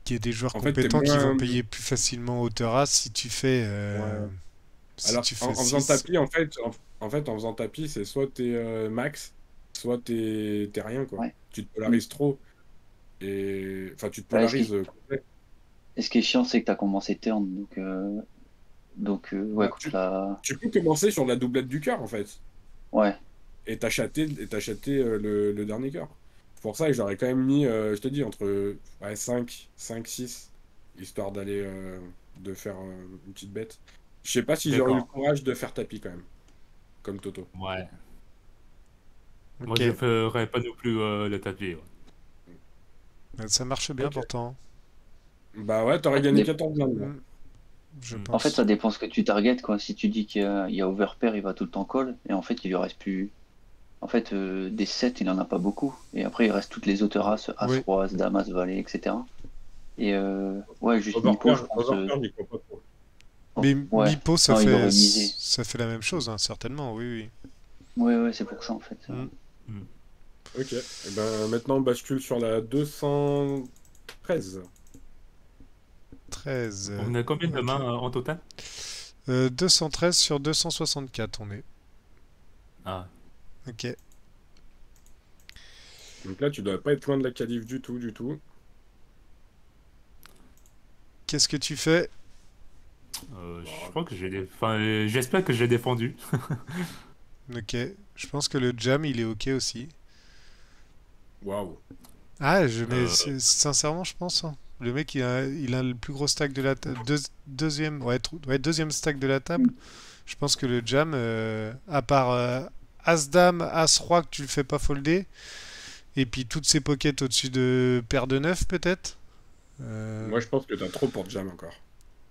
Speaker 1: il y a des joueurs
Speaker 2: en fait, t'es
Speaker 1: compétents qui vont
Speaker 2: moins.
Speaker 1: payer plus facilement hauteur As si tu fais,
Speaker 2: Ouais.
Speaker 1: si
Speaker 2: Alors,
Speaker 1: tu
Speaker 2: en
Speaker 1: fais
Speaker 2: faisant
Speaker 1: 6.
Speaker 2: tapis, en faisant tapis, c'est soit t'es max, soit t'es rien, quoi.
Speaker 4: Ouais.
Speaker 2: Tu te
Speaker 4: Mm.
Speaker 2: polarises trop. Et enfin, tu te
Speaker 4: Bah,
Speaker 2: polarises complet.
Speaker 4: et ce qui est chiant, c'est que t'as commencé turn, donc ouais,
Speaker 2: Bah,
Speaker 4: contre la...
Speaker 2: tu peux commencer sur la doublette du cœur, en fait.
Speaker 4: Ouais,
Speaker 2: Et t'acheter le dernier cœur. Pour ça, j'aurais quand même mis, je te dis, entre ouais, 5, 6, histoire de faire une petite bête. Je sais pas si j'aurais eu le
Speaker 3: D'accord.
Speaker 2: courage de faire tapis quand même, comme Toto.
Speaker 3: Ouais. Moi,
Speaker 1: Ok.
Speaker 3: je ferais pas non plus le tapis, ouais.
Speaker 1: Ça marche bien
Speaker 2: Ok.
Speaker 1: pourtant,
Speaker 2: Bah ouais, t'aurais
Speaker 4: ça
Speaker 2: gagné
Speaker 4: dé-
Speaker 2: 14 blindes, là.
Speaker 1: Hmm, je
Speaker 3: Mm.
Speaker 4: en fait,
Speaker 1: pense.
Speaker 4: ça dépend ce que tu targetes, quoi. Si tu dis qu'il y a overpair, il va tout le temps call, et en fait, il lui reste plus... En fait, des 7, il en a pas beaucoup. Et après, il reste toutes les auteurs As,
Speaker 1: Oui.
Speaker 4: As-Roi, As-Dame, As-Valet, etc. Et ouais, juste Mipo,
Speaker 2: Overpair,
Speaker 4: je pense...
Speaker 2: Overpair, j'y crois pas trop.
Speaker 1: Mais
Speaker 4: ouais,
Speaker 1: Mipo,
Speaker 4: non, il aurait misé.
Speaker 1: ça fait la même chose, hein, certainement, oui,
Speaker 4: Ouais, ouais, c'est pour ça, en fait.
Speaker 1: oui. Hmm.
Speaker 3: Mm.
Speaker 2: Ok. Et ben maintenant, on bascule sur la 213.
Speaker 1: 13.
Speaker 3: On a combien de
Speaker 1: Ok.
Speaker 3: mains en total?
Speaker 1: 213 sur 264, on est.
Speaker 3: Ah.
Speaker 1: Ok.
Speaker 2: Donc là, tu dois pas être loin de la qualif du tout, du tout.
Speaker 1: Qu'est-ce que tu fais?
Speaker 3: Je crois que enfin, j'espère que j'ai défendu.
Speaker 1: Ok. Je pense que le jam, il est ok aussi.
Speaker 2: Waouh.
Speaker 1: Ah,
Speaker 3: Euh,
Speaker 1: sincèrement, je pense, hein. Le mec, il a le plus gros stack de la table. Deuxième, ouais, deuxième stack de la table. Je pense que le jam, à part As-Dame, As-Roi que tu le fais pas folder, et puis toutes ces pockets au-dessus de paire de 9 peut-être.
Speaker 2: Moi, je pense que t'as trop pour jam encore.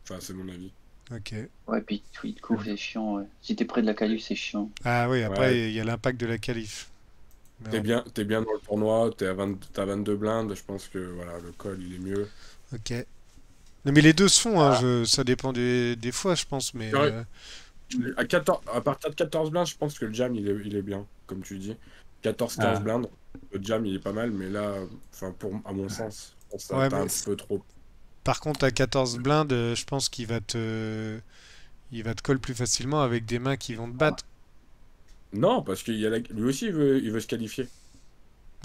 Speaker 2: Enfin, c'est mon avis.
Speaker 1: Ok.
Speaker 4: Ouais, puis tweet couvre, c'est chiant, ouais. Si t'es près de la qualif, c'est chiant.
Speaker 1: Ah oui,
Speaker 2: Ouais,
Speaker 1: après, il y a l'impact de la qualif.
Speaker 2: t'es
Speaker 1: Merde.
Speaker 2: bien, t'es bien dans le tournoi, t'as 22 blindes, je pense que voilà, le call, il est mieux.
Speaker 1: Ok. Non, mais les deux se font, hein,
Speaker 4: Ah,
Speaker 1: ça dépend des fois, je pense, mais
Speaker 2: Ouais, à partir de 14 blindes, je pense que le jam, il est bien, comme tu dis. 14-15
Speaker 3: ah.
Speaker 2: blindes, le jam, il est pas mal, mais là, enfin, à mon sens, je pense que
Speaker 1: ouais,
Speaker 2: t'as
Speaker 1: mais
Speaker 2: un peu trop.
Speaker 1: par contre, à 14 blindes, je pense il va te call plus facilement avec des mains qui vont te battre.
Speaker 2: Non, parce lui aussi, il veut se qualifier.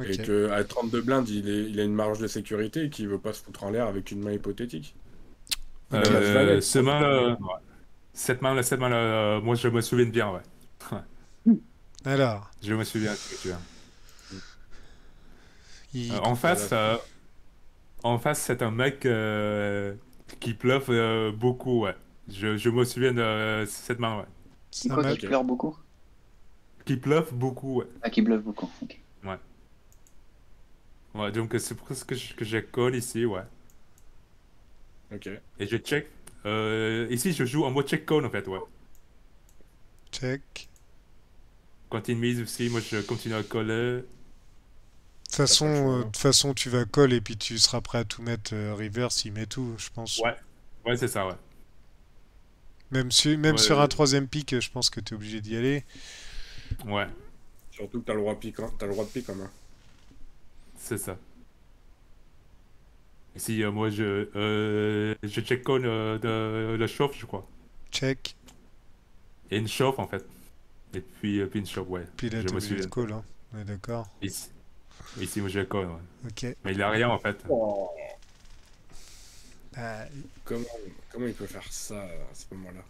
Speaker 2: Et
Speaker 1: Ok.
Speaker 2: que à 32 blindes, il a une marge de sécurité et qu'il veut pas se foutre en l'air avec une main hypothétique. Ou même As-Valet.
Speaker 3: Ce main-là, ouais. Cette main-là, moi je me souviens bien, ouais.
Speaker 1: Alors,
Speaker 3: Je me souviens, je me souviens.
Speaker 1: il...
Speaker 3: En
Speaker 2: Voilà.
Speaker 3: face, c'est un mec qui bluffe beaucoup, ouais. Je me souviens de cette main, ouais.
Speaker 4: c'est
Speaker 1: ça
Speaker 4: quoi
Speaker 1: m'a...
Speaker 4: qui pleure beaucoup?
Speaker 3: qui bluffe beaucoup, ouais.
Speaker 4: Ah, qui bluffe beaucoup. Ok.
Speaker 3: Ouais, donc c'est pour ça que je call ici, ouais.
Speaker 2: Ok.
Speaker 3: Et je check. Ici, je joue en mode check call, en fait, ouais.
Speaker 1: Check.
Speaker 3: Quand il mise aussi, moi, je continue à coller.
Speaker 1: De
Speaker 2: T'as pas le choix, hein.
Speaker 1: toute façon, tu vas call et puis tu seras prêt à tout mettre reverse, il met tout, je pense.
Speaker 3: Ouais, ouais, c'est ça, ouais.
Speaker 1: Même sur un
Speaker 3: Ouais,
Speaker 1: troisième pick, je pense que tu es obligé d'y aller.
Speaker 3: ouais,
Speaker 2: Surtout que t'as le droit de pique, hein. T'as le droit de pique, hein.
Speaker 3: c'est ça. Ici, moi, je check call le chauffe, je crois.
Speaker 1: Check.
Speaker 3: Et une chauffe, en fait. Et puis une chauffe, ouais.
Speaker 1: Puis là,
Speaker 3: Je
Speaker 1: t'es
Speaker 3: me
Speaker 1: obligé de
Speaker 3: souviens.
Speaker 1: call, hein. On est d'accord.
Speaker 3: Ici, ici moi, je call, ouais.
Speaker 1: Ok.
Speaker 3: Mais il a rien, en fait.
Speaker 2: Oh,
Speaker 1: Ah,
Speaker 2: comment, comment il peut faire ça à ce moment-là?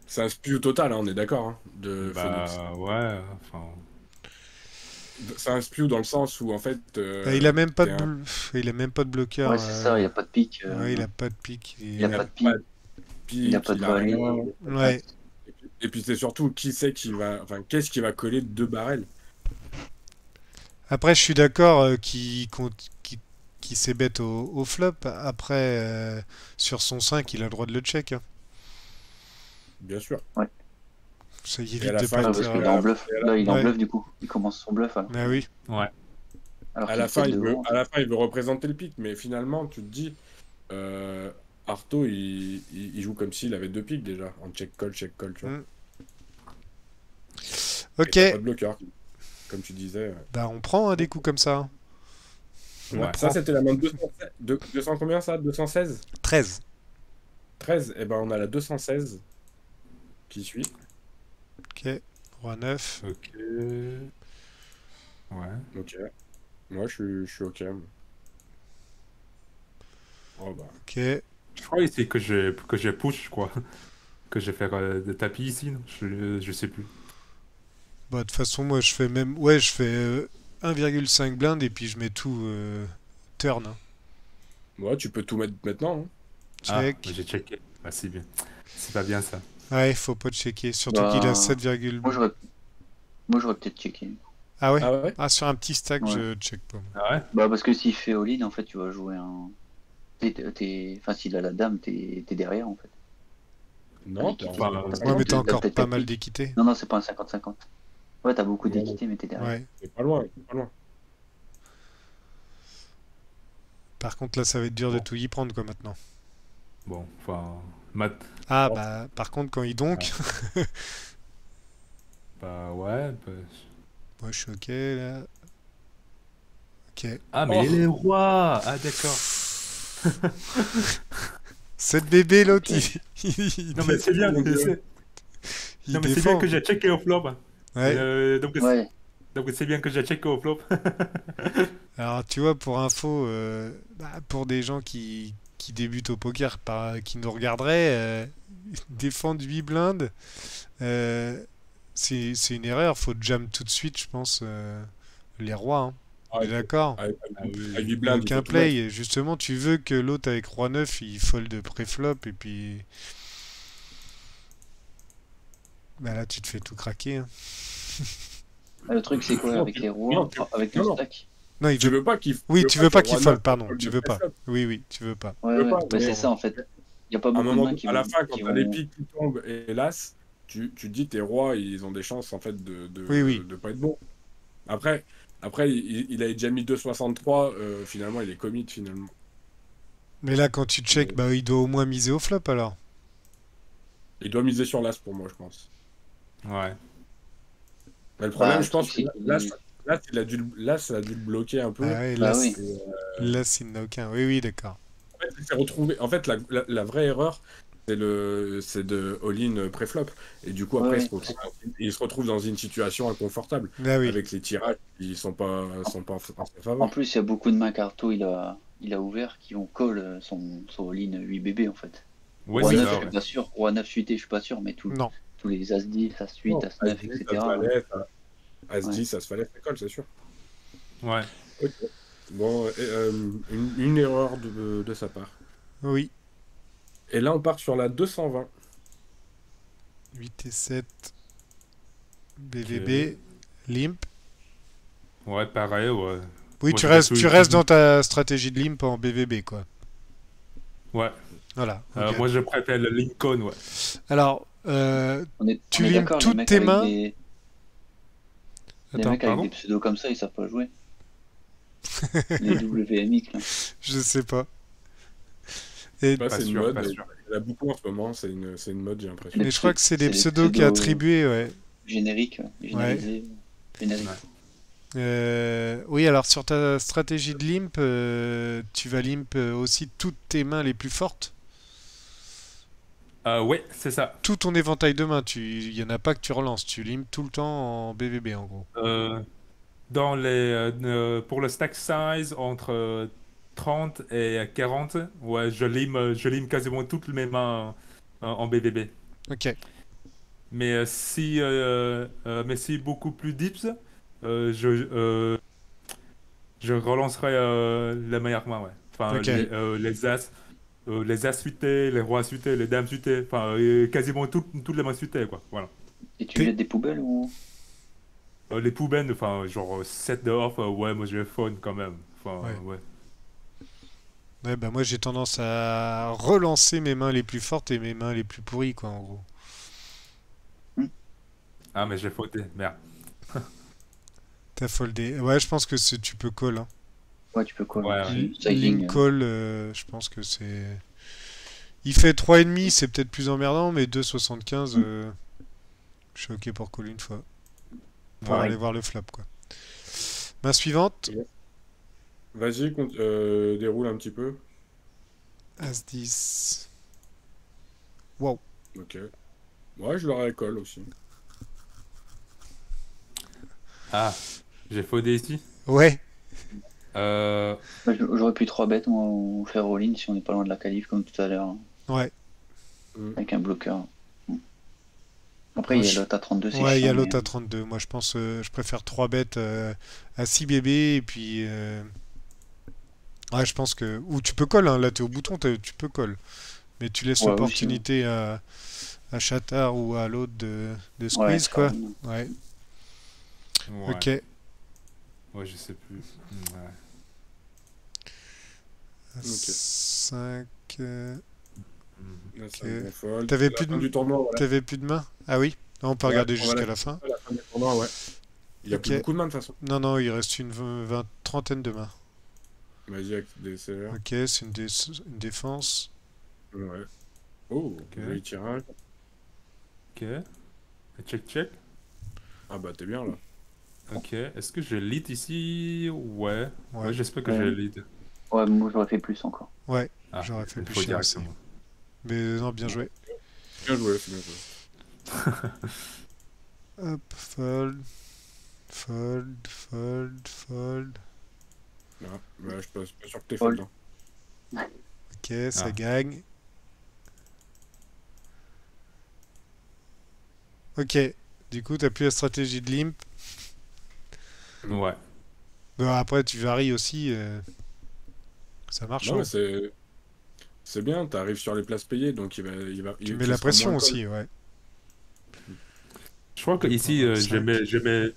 Speaker 2: C'est un spew total, hein, on est d'accord, hein, de Phoenix.
Speaker 3: Bah, ouais, enfin...
Speaker 2: C'est un spew dans le sens où, en fait,
Speaker 1: il a même pas
Speaker 2: t'es un
Speaker 1: il a même pas de bloqueur.
Speaker 4: Ouais, c'est ça, il n'y a pas de pic.
Speaker 1: Ouais, il a pas de pick.
Speaker 4: Il a
Speaker 2: il a
Speaker 4: pas de
Speaker 2: pas
Speaker 4: pic.
Speaker 2: de
Speaker 4: Il a
Speaker 2: pique,
Speaker 4: pas de
Speaker 2: il a rien.
Speaker 4: vallée.
Speaker 1: Ouais.
Speaker 2: Et puis c'est surtout qui c'est qui va, enfin, qu'est-ce qui va coller deux barrels?
Speaker 1: Après, je suis d'accord qui s'est bête au flop. Après, sur son 5, il a le droit de le check, hein.
Speaker 2: Bien sûr.
Speaker 4: Ouais.
Speaker 1: Ça y
Speaker 2: Et à
Speaker 1: évite
Speaker 2: la
Speaker 1: de
Speaker 2: fin,
Speaker 1: pas
Speaker 4: Ouais,
Speaker 1: être
Speaker 4: parce qu'il est
Speaker 1: tiré.
Speaker 4: en bluff. Là, il est en
Speaker 1: Ouais.
Speaker 4: bluff du coup. Il commence son bluff alors,
Speaker 1: Ah oui.
Speaker 3: Ouais.
Speaker 4: alors
Speaker 2: à
Speaker 4: qu'il
Speaker 2: la
Speaker 4: est
Speaker 2: fin,
Speaker 4: peut-être devant.
Speaker 2: à la fin, il veut représenter le pic, mais finalement, tu te dis, Arto, il joue comme s'il avait deux pics déjà, en check call, tu vois.
Speaker 1: Mm.
Speaker 2: Et
Speaker 1: Ok.
Speaker 2: t'as pas de bloqueur, comme tu disais.
Speaker 1: Bah, on prend des coups comme ça, hein.
Speaker 3: Ouais.
Speaker 2: Ça, c'était la main de 200 combien ça? 216?
Speaker 1: 13.
Speaker 2: 13? Et ben, on a la 216 qui suit.
Speaker 1: Ok. Roi 9.
Speaker 3: Ok. Ouais.
Speaker 2: Ok. Moi, je suis ok. Oh bah.
Speaker 1: Ok.
Speaker 3: Je crois ici que je push, je crois. Que je vais faire des tapis ici, non? Je sais plus.
Speaker 1: Bah, de toute façon, moi, je fais même. Ouais, je fais 1,5 blind et puis je mets tout turn, hein.
Speaker 2: Ouais, tu peux tout mettre maintenant, hein.
Speaker 3: Ah,
Speaker 1: Check.
Speaker 3: j'ai checké. Ah, c'est bien. C'est pas bien ça.
Speaker 1: Ouais, faut pas checker. Surtout
Speaker 4: Bah,
Speaker 1: qu'il a 7,
Speaker 4: moi j'aurais peut-être checké.
Speaker 1: ah ouais?
Speaker 2: Ah ouais?
Speaker 1: Ah, sur un petit stack,
Speaker 4: Ouais.
Speaker 1: je check pas.
Speaker 3: Ah ouais?
Speaker 4: Bah parce que s'il fait all-in, en fait, tu vas jouer un. Enfin, s'il a la dame, t'es derrière en fait.
Speaker 2: Non,
Speaker 4: T'as
Speaker 2: t'es en
Speaker 4: l'équité.
Speaker 3: Enfin,
Speaker 4: Parce que
Speaker 1: Ouais, mais t'as
Speaker 4: t'as
Speaker 1: encore
Speaker 4: peut-être
Speaker 1: pas
Speaker 4: la
Speaker 1: mal
Speaker 4: pique.
Speaker 1: d'équité.
Speaker 4: Non, non, c'est pas un 50-50. Ouais, t'as beaucoup
Speaker 2: Ouais,
Speaker 4: d'équité, mais t'es derrière.
Speaker 1: Ouais.
Speaker 2: c'est pas loin, c'est pas loin.
Speaker 1: Par contre, là, ça va être dur de
Speaker 3: Bon.
Speaker 1: tout y prendre, quoi, maintenant.
Speaker 3: bon, enfin... Mat...
Speaker 1: Ah,
Speaker 2: Bon.
Speaker 1: bah, par contre, quand il donc.
Speaker 3: Bah ouais.
Speaker 1: Moi, je suis ok, là. Ok.
Speaker 3: Ah, mais
Speaker 2: Oh.
Speaker 3: il est roi! Ah, d'accord.
Speaker 1: Cette bébé, l'autre,
Speaker 4: Ok.
Speaker 3: Non, mais c'est bien.
Speaker 2: Mon Dieu.
Speaker 1: il
Speaker 3: Non, mais c'est bien
Speaker 1: défend.
Speaker 3: que j'ai checké au flop.
Speaker 1: Ouais.
Speaker 4: Ouais.
Speaker 3: Donc c'est bien que j'ai checké au flop.
Speaker 1: Alors, tu vois, pour info, pour des gens qui débutent au poker, qui nous regarderaient, défendre 8 blindes, c'est une erreur. Faut jam tout de suite, je pense, les rois, hein. On est d'accord?
Speaker 2: Avec,
Speaker 3: Ah oui.
Speaker 2: avec 8
Speaker 1: Il n'y a
Speaker 2: blindes, il
Speaker 1: aucun
Speaker 2: faut tout mettre.
Speaker 1: play. Et justement, tu veux que l'autre avec roi 9, il fold pré-flop, et puis bah là, tu te fais tout craquer, hein.
Speaker 4: Le truc, c'est quoi
Speaker 2: Non,
Speaker 4: avec les rois,
Speaker 2: non,
Speaker 4: avec
Speaker 2: non,
Speaker 4: le
Speaker 2: non.
Speaker 4: stack?
Speaker 1: Non, il
Speaker 2: Tu
Speaker 1: veut.
Speaker 2: veux pas qu'il
Speaker 1: Oui, tu veux pas
Speaker 2: que
Speaker 1: qu'il
Speaker 2: Roi
Speaker 1: fold,
Speaker 2: 9
Speaker 1: pardon.
Speaker 2: fold
Speaker 1: Tu
Speaker 2: de
Speaker 1: veux pas.
Speaker 2: pré-flop.
Speaker 1: Oui, oui, tu veux pas.
Speaker 4: Ouais,
Speaker 2: Tu veux
Speaker 4: ouais,
Speaker 2: pas,
Speaker 4: bah, c'est
Speaker 2: donc,
Speaker 4: ça en fait. Il n'y a pas
Speaker 2: à un
Speaker 4: beaucoup de
Speaker 2: moment,
Speaker 4: mains qui
Speaker 2: à la
Speaker 4: vont.
Speaker 2: fin, quand
Speaker 4: Qui
Speaker 2: t'as les
Speaker 4: vont...
Speaker 2: piques qui tombent, hélas, tu te dis tes rois, ils ont des chances en fait
Speaker 1: Oui, oui.
Speaker 2: de pas être bons. Après, il avait déjà mis 2,63, finalement, il est commit finalement.
Speaker 1: Mais là, quand tu check,
Speaker 2: Mais
Speaker 1: bah, il doit au moins miser au flop alors.
Speaker 2: il doit miser sur l'as pour moi, je pense.
Speaker 3: Ouais.
Speaker 2: Mais le
Speaker 4: Bah,
Speaker 2: problème,
Speaker 4: le
Speaker 2: je pense
Speaker 4: truc,
Speaker 2: que
Speaker 4: c'est
Speaker 2: l'as,
Speaker 4: qu'il.
Speaker 2: l'as, ça a dû le bloquer un peu.
Speaker 1: Ah ouais,
Speaker 4: Bah
Speaker 1: là,
Speaker 4: oui.
Speaker 2: Et,
Speaker 1: là, s'il n'a aucun. Oui, oui, d'accord.
Speaker 2: en fait, il s'est retrouvé. En fait, la vraie erreur, c'est de all-in pré-flop. Et du coup,
Speaker 4: Ouais,
Speaker 2: après,
Speaker 4: ouais.
Speaker 2: il se retrouve dans une situation inconfortable.
Speaker 1: Ah oui.
Speaker 2: Avec les tirages qui sont pas en sa
Speaker 4: En
Speaker 2: faveur.
Speaker 4: plus, il y a beaucoup de mains qu'Arto il a ouvert qui ont call son all-in 8 bébés en fait.
Speaker 3: Ouais,
Speaker 4: Roi
Speaker 3: c'est
Speaker 4: 9,
Speaker 3: ça,
Speaker 4: je suis
Speaker 3: ouais.
Speaker 4: pas sûr. Roi 9 suité, je suis pas sûr, mais
Speaker 1: Non.
Speaker 4: tous les As 10, As 8,
Speaker 2: Non,
Speaker 4: As 9,
Speaker 2: As-10,
Speaker 4: etc.
Speaker 2: As-Valet,
Speaker 4: Ouais.
Speaker 2: As-10, As-Valet, ça colle, c'est sûr.
Speaker 3: Ouais.
Speaker 2: Ok. Bon, une erreur de sa part.
Speaker 1: Oui.
Speaker 2: Et là, on part sur la 220.
Speaker 1: 8 et 7. BVB, limp.
Speaker 3: Ouais, pareil, ouais.
Speaker 1: Oui,
Speaker 3: Moi,
Speaker 1: tu
Speaker 3: je
Speaker 1: restes,
Speaker 3: reste
Speaker 1: tu restes dans ta stratégie de limp en BVB, quoi.
Speaker 3: Ouais.
Speaker 1: Voilà. Ok.
Speaker 3: Moi, je préfère le Lincoln, ouais.
Speaker 1: Alors,
Speaker 4: On est,
Speaker 1: tu
Speaker 4: on est
Speaker 1: limes
Speaker 4: d'accord,
Speaker 1: toutes tes mains.
Speaker 4: les
Speaker 1: Attends,
Speaker 4: mecs avec
Speaker 3: pardon?
Speaker 4: des pseudos comme ça, ils savent pas jouer. Les WMX, là.
Speaker 1: je sais pas. Et,
Speaker 2: Bah,
Speaker 3: Pas
Speaker 2: c'est une
Speaker 3: sûr,
Speaker 2: mode,
Speaker 3: pas
Speaker 2: il
Speaker 3: sûr.
Speaker 2: y en a beaucoup en ce moment, c'est une mode, j'ai l'impression.
Speaker 4: Les
Speaker 1: mais je crois que c'est des
Speaker 4: c'est les
Speaker 1: pseudos qui est
Speaker 4: pseudos
Speaker 1: attribué, ouais.
Speaker 4: génériques,
Speaker 1: Ouais.
Speaker 4: généralisés, génériques.
Speaker 3: Ouais.
Speaker 1: Oui, alors sur ta stratégie de limp, tu vas limp aussi toutes tes mains les plus fortes.
Speaker 3: Ouais, c'est ça.
Speaker 1: Tout ton éventail de mains. Il y en a pas que tu relances. Tu limp tout le temps en BVB, en gros.
Speaker 3: Pour le stack size, entre 30 et 40, ouais, je lime quasiment toutes mes mains en BVB.
Speaker 1: Ok.
Speaker 3: Mais si beaucoup plus dips, je relancerai la meilleure main, ouais. Enfin,
Speaker 1: Ok.
Speaker 3: les as suités, les rois suités, les dames suitées, enfin, quasiment toutes les mains suitées, quoi. Voilà.
Speaker 4: Et tu
Speaker 1: T'es-
Speaker 4: jettes des poubelles ou...
Speaker 3: Les poubelles, enfin, genre 7 de off, ouais, moi je vais faune quand même. Enfin,
Speaker 1: Ouais.
Speaker 3: ouais.
Speaker 1: Ouais, bah moi j'ai tendance à relancer mes mains les plus fortes et mes mains les plus pourries, quoi, en gros.
Speaker 3: Ah, mais j'ai fauté, merde.
Speaker 1: T'as foldé. Ouais, je pense que tu peux call, hein.
Speaker 4: Ouais, tu peux call.
Speaker 3: Ouais, ouais.
Speaker 4: C'est
Speaker 1: Limp
Speaker 4: sizing.
Speaker 1: call, je pense que c'est. Il fait 3,5, c'est peut-être plus emmerdant, mais 2,75, je suis ok pour call une fois. Pour
Speaker 3: Ouais.
Speaker 1: aller voir le flop, quoi. Main suivante.
Speaker 2: Vas-y, déroule un petit peu.
Speaker 1: As-10. Wow.
Speaker 2: Ok. Ouais, je l'aurais call aussi.
Speaker 3: Ah, j'ai faudé ici.
Speaker 1: Ouais.
Speaker 3: Euh,
Speaker 4: J'aurais pu 3 bêtes moi, ou faire all-in si on n'est pas loin de la qualif comme tout à l'heure, hein,
Speaker 1: Ouais.
Speaker 4: avec un bloqueur. Après,
Speaker 1: Moi,
Speaker 4: il y a l'autre à 32, c'est
Speaker 1: Ouais, il y a
Speaker 4: chiant,
Speaker 1: l'autre
Speaker 4: mais,
Speaker 1: à 32. Moi, je pense, je préfère 3 bêtes à 6 bébés. Et puis. Ouais, je pense que. Ou tu peux call, hein. Là, t'es au bouton, tu peux call. Mais tu laisses
Speaker 4: Ouais, aussi,
Speaker 1: l'opportunité à Chatard ou à l'autre de
Speaker 4: ouais,
Speaker 1: squeeze,
Speaker 4: faire
Speaker 1: quoi.
Speaker 4: all-in.
Speaker 1: Ouais.
Speaker 3: ouais.
Speaker 1: Ok.
Speaker 3: Ouais, je sais plus. Ouais.
Speaker 1: 5.
Speaker 3: Mhm.
Speaker 2: Là,
Speaker 1: Ok.
Speaker 2: c'est un bon fold.
Speaker 1: T'avais
Speaker 2: C'est la
Speaker 1: plus
Speaker 2: fin
Speaker 1: de,
Speaker 2: du tournoi, voilà.
Speaker 1: t'avais plus de mains? Ah oui? On peut
Speaker 2: Ouais,
Speaker 1: regarder
Speaker 2: on va
Speaker 1: jusqu'à la fin.
Speaker 2: à la fin du tournoi, ouais. Il y a
Speaker 1: Ok.
Speaker 2: plus beaucoup de mains de toute façon.
Speaker 1: Non, non, il reste une trentaine de mains.
Speaker 2: Vas-y, avec des serveurs.
Speaker 1: Ok, c'est une défense.
Speaker 2: Ouais. Oh,
Speaker 3: Ok.
Speaker 2: joli tirage.
Speaker 3: Ok. Check, check.
Speaker 2: Ah bah, t'es bien là.
Speaker 3: Ok. Est-ce que je lead ici? Ouais.
Speaker 1: Ouais.
Speaker 3: Ouais, j'espère que
Speaker 4: Ouais.
Speaker 3: je lead.
Speaker 4: Ouais, moi j'aurais fait plus encore.
Speaker 1: Ouais,
Speaker 3: Ah,
Speaker 1: j'aurais fait
Speaker 3: il
Speaker 1: plus
Speaker 3: faut
Speaker 1: cher aussi.
Speaker 3: directement.
Speaker 1: Mais non, bien joué.
Speaker 2: Bien joué, c'est bien joué.
Speaker 1: Hop, fold. Fold, fold, fold.
Speaker 2: Ah, bah, je suis pas sûr que t'es
Speaker 4: Fold.
Speaker 2: fold. Hein.
Speaker 1: Ok, ça
Speaker 3: Ah.
Speaker 1: gagne. Ok, du coup, t'as plus la stratégie de limp.
Speaker 3: Ouais.
Speaker 1: Bon, après, tu varies aussi. Ça marche,
Speaker 2: Non,
Speaker 1: hein.
Speaker 2: mais c'est bien, t'arrives sur les places payées, donc
Speaker 1: Tu
Speaker 2: il
Speaker 1: mets
Speaker 2: te
Speaker 1: la
Speaker 2: sera
Speaker 1: pression
Speaker 2: moins call.
Speaker 1: aussi, ouais.
Speaker 3: Je crois que ici,
Speaker 1: 2,25.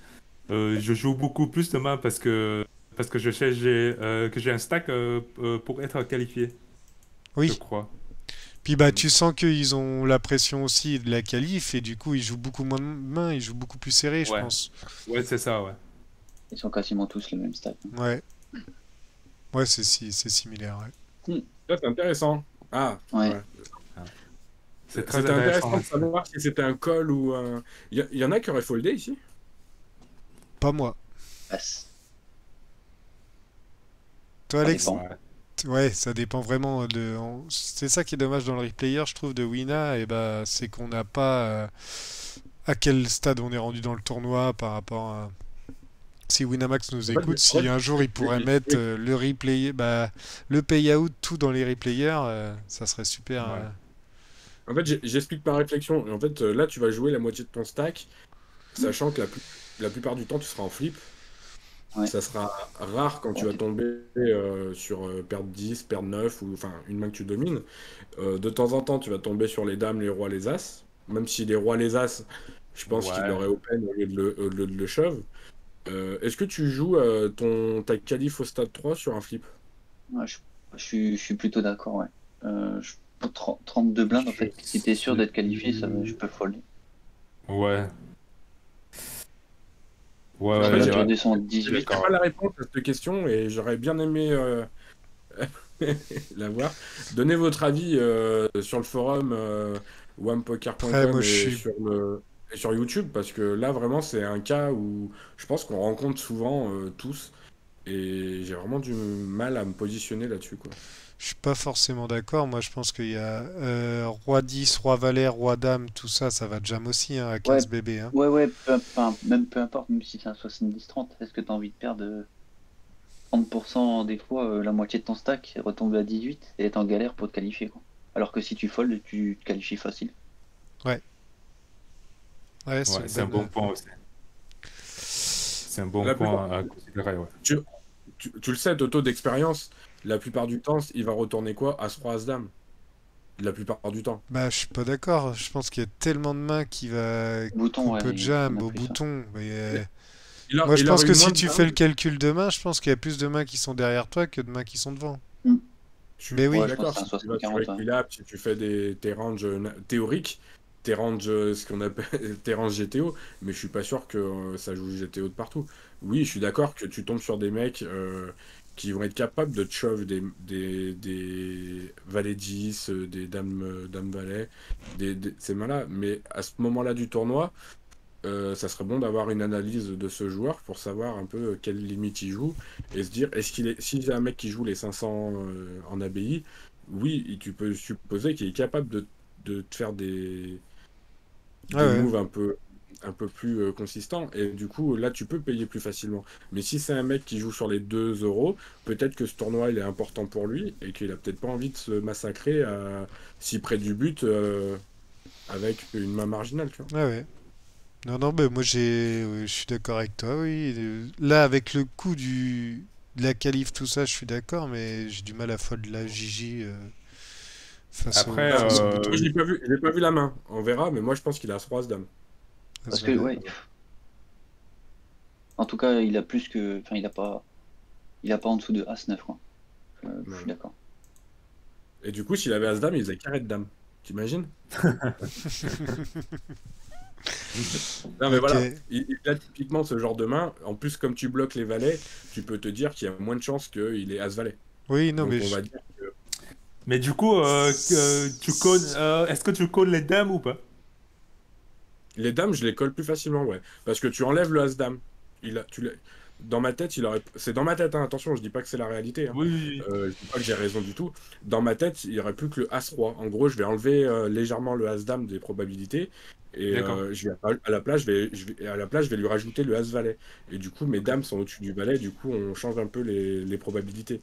Speaker 3: je joue beaucoup plus de mains parce que je sais que j'ai un stack pour être qualifié, je
Speaker 1: Oui.
Speaker 3: crois.
Speaker 1: Puis bah, tu sens qu'ils ont la pression aussi de la qualif et du coup, ils jouent beaucoup moins de mains, ils jouent beaucoup plus serré, je
Speaker 3: Ouais.
Speaker 1: pense.
Speaker 3: Ouais, c'est ça, ouais.
Speaker 4: Ils sont quasiment tous le même stade.
Speaker 1: Ouais. Ouais, c'est similaire, ouais.
Speaker 2: Ça, c'est intéressant. Ah,
Speaker 4: Ouais.
Speaker 2: ouais.
Speaker 3: C'est très
Speaker 2: C'était intéressant
Speaker 3: intéressant.
Speaker 2: de savoir si c'était un call ou un. Il y en a qui auraient foldé ici?
Speaker 1: Pas moi.
Speaker 4: Passe.
Speaker 1: Toi,
Speaker 4: Ça
Speaker 1: Alex?
Speaker 4: dépend.
Speaker 3: Ouais.
Speaker 1: Ouais, ça dépend vraiment c'est ça qui est dommage dans le replayer, je trouve, de Wina, et bah, c'est qu'on n'a pas à quel stade on est rendu dans le tournoi par rapport à. Si Winamax nous
Speaker 2: En fait,
Speaker 1: écoute,
Speaker 2: en
Speaker 1: si
Speaker 2: fait,
Speaker 1: un jour il pourrait
Speaker 2: oui,
Speaker 1: mettre
Speaker 2: oui.
Speaker 1: le replay, bah, le payout, tout dans les replayers, ça serait super.
Speaker 3: Ouais.
Speaker 2: En fait, j'explique par réflexion. En fait, là, tu vas jouer la moitié de ton stack, sachant que la plupart du temps, tu seras en flip.
Speaker 4: Ouais.
Speaker 2: Ça sera rare quand tu vas tomber sur perdre 10, perdre 9, ou enfin une main que tu domines. De temps en temps, tu vas tomber sur les dames, les rois, les as. Même si les rois, les as, Je pense qu'il
Speaker 3: Ouais.
Speaker 2: l'aurait open au lieu de le shove. Est-ce que tu joues ta qualif au stade 3 sur un flip?
Speaker 4: Ouais, je suis plutôt d'accord, ouais. Pour 32 blindes, en
Speaker 3: Je
Speaker 4: fait, si t'es sûr
Speaker 3: sais
Speaker 4: d'être qualifié, je
Speaker 3: plus.
Speaker 4: peux fold.
Speaker 3: Ouais. Ouais,
Speaker 4: Parce
Speaker 2: En
Speaker 4: que
Speaker 3: ouais,
Speaker 2: fait,
Speaker 4: là,
Speaker 2: j'ai
Speaker 4: tu
Speaker 2: pas,
Speaker 4: redescends en
Speaker 3: je suis
Speaker 4: 18.
Speaker 2: j'ai pas
Speaker 3: d'accord.
Speaker 2: la réponse à cette question et j'aurais bien aimé la voir. Donnez votre avis sur le forum
Speaker 1: Après,
Speaker 2: onepoker.com
Speaker 1: moi, je suis
Speaker 2: et sur YouTube parce que là, vraiment, c'est un cas où je pense qu'on rencontre souvent tous et j'ai vraiment du mal à me positionner là-dessus, quoi.
Speaker 1: Je suis pas forcément d'accord. Moi, je pense qu'il y a Roi 10, Roi Valet, Roi Dame, tout ça, ça va de jam aussi hein, à
Speaker 4: Ouais,
Speaker 1: 15 bébés. Hein.
Speaker 4: ouais, enfin, même peu importe, même si c'est un 70-30, est-ce que tu as envie de perdre 30% des fois, la moitié de ton stack, et retomber à 18 et être en galère pour te qualifier, quoi. Alors que si tu fold, tu te qualifies facile.
Speaker 1: Ouais, ouais, c'est
Speaker 3: Ouais,
Speaker 1: une
Speaker 3: c'est un
Speaker 1: bonne.
Speaker 3: bon point aussi. C'est un bon
Speaker 2: La plupart,
Speaker 3: point à considérer, ouais.
Speaker 2: tu, tu le sais, Toto d'expérience, la plupart du temps, il va retourner quoi? As-Roi, As-Dame. La plupart du temps.
Speaker 1: Bah, je suis pas d'accord. Je pense qu'il y a tellement de mains
Speaker 4: Bouton,
Speaker 1: qu'on
Speaker 4: ouais,
Speaker 1: peut
Speaker 4: il y en
Speaker 1: jam
Speaker 4: a
Speaker 1: au
Speaker 4: plus, hein.
Speaker 1: bouton.
Speaker 2: Il,
Speaker 1: Moi, je
Speaker 2: il
Speaker 1: pense
Speaker 2: aurait
Speaker 1: que
Speaker 2: eu
Speaker 1: si
Speaker 2: moins de
Speaker 1: tu fais le
Speaker 2: blindes.
Speaker 1: calcul de mains, je pense qu'il y a plus de mains qui sont derrière toi que de mains qui sont devant.
Speaker 4: Hmm.
Speaker 1: Mais
Speaker 2: Je suis
Speaker 4: Ouais,
Speaker 1: oui,
Speaker 4: je pense que
Speaker 2: d'accord,
Speaker 4: c'est un
Speaker 2: si tu vas sur
Speaker 4: 60-40, ouais.
Speaker 2: Equilab, si tu fais tes ranges théoriques, tes ranges, ce qu'on appelle tes ranges GTO, mais je suis pas sûr que ça joue GTO de partout. Oui, je suis d'accord que tu tombes sur des mecs qui vont être capables de te shove des valets 10, des dames valets, ces mains-là, mais à ce moment-là du tournoi, ça serait bon d'avoir une analyse de ce joueur pour savoir un peu quelle limite il joue et se dire, si c'est un mec qui joue les 500 en ABI, oui, tu peux supposer qu'il est capable de te faire
Speaker 1: ouais,
Speaker 2: des
Speaker 1: ouais.
Speaker 2: moves un peu plus consistants et du coup, là, tu peux payer plus facilement. Mais si c'est un mec qui joue sur les 2 euros, peut-être que ce tournoi, il est important pour lui et qu'il a peut-être pas envie de se massacrer si près du but avec une main marginale, tu vois.
Speaker 1: Ouais, ouais. Non, non, mais moi oui, je suis d'accord avec toi, oui. Là, avec le coup de la qualif, tout ça, je suis d'accord, mais j'ai du mal à fold la Gigi
Speaker 3: Après,
Speaker 2: Bah,
Speaker 1: face au
Speaker 2: moi,
Speaker 1: bouton.
Speaker 2: je l'ai pas vu la main. On verra, mais moi, je pense qu'il a As-Roi, As-Dame.
Speaker 1: As
Speaker 4: Parce que,
Speaker 1: valet.
Speaker 4: ouais, en tout cas, il a plus que. Enfin, il a pas en dessous de As-9, quoi. Je suis
Speaker 2: Voilà.
Speaker 4: d'accord.
Speaker 2: Et du coup, s'il avait As-Dame, il faisait carré de Dame. T'imagines? Non, mais
Speaker 1: Ok.
Speaker 2: voilà. Là, typiquement, ce genre de main, en plus, comme tu bloques les valets, tu peux te dire qu'il y a moins de chances qu'il ait As-Valet.
Speaker 1: Oui, non,
Speaker 2: Donc, on va dire que
Speaker 3: mais du coup, est-ce que tu connais les dames ou pas?
Speaker 2: les dames, je les colle plus facilement, ouais. Parce que tu enlèves le As-Dame. Il a, tu l'as- Dans ma tête, il aurait. C'est dans ma tête, hein, attention, je dis pas que c'est la réalité. Hein.
Speaker 3: Oui, oui, oui.
Speaker 2: Je dis pas que j'ai raison du tout. Dans ma tête, il y aurait plus que le As-Roi. En gros, je vais enlever légèrement le As-Dame des probabilités. Et
Speaker 3: D'accord.
Speaker 2: à la place, à la place, je vais lui rajouter le As-Valet. Et du coup, mes
Speaker 3: Ok.
Speaker 2: dames sont au-dessus du valet. Du coup, on change un peu les probabilités.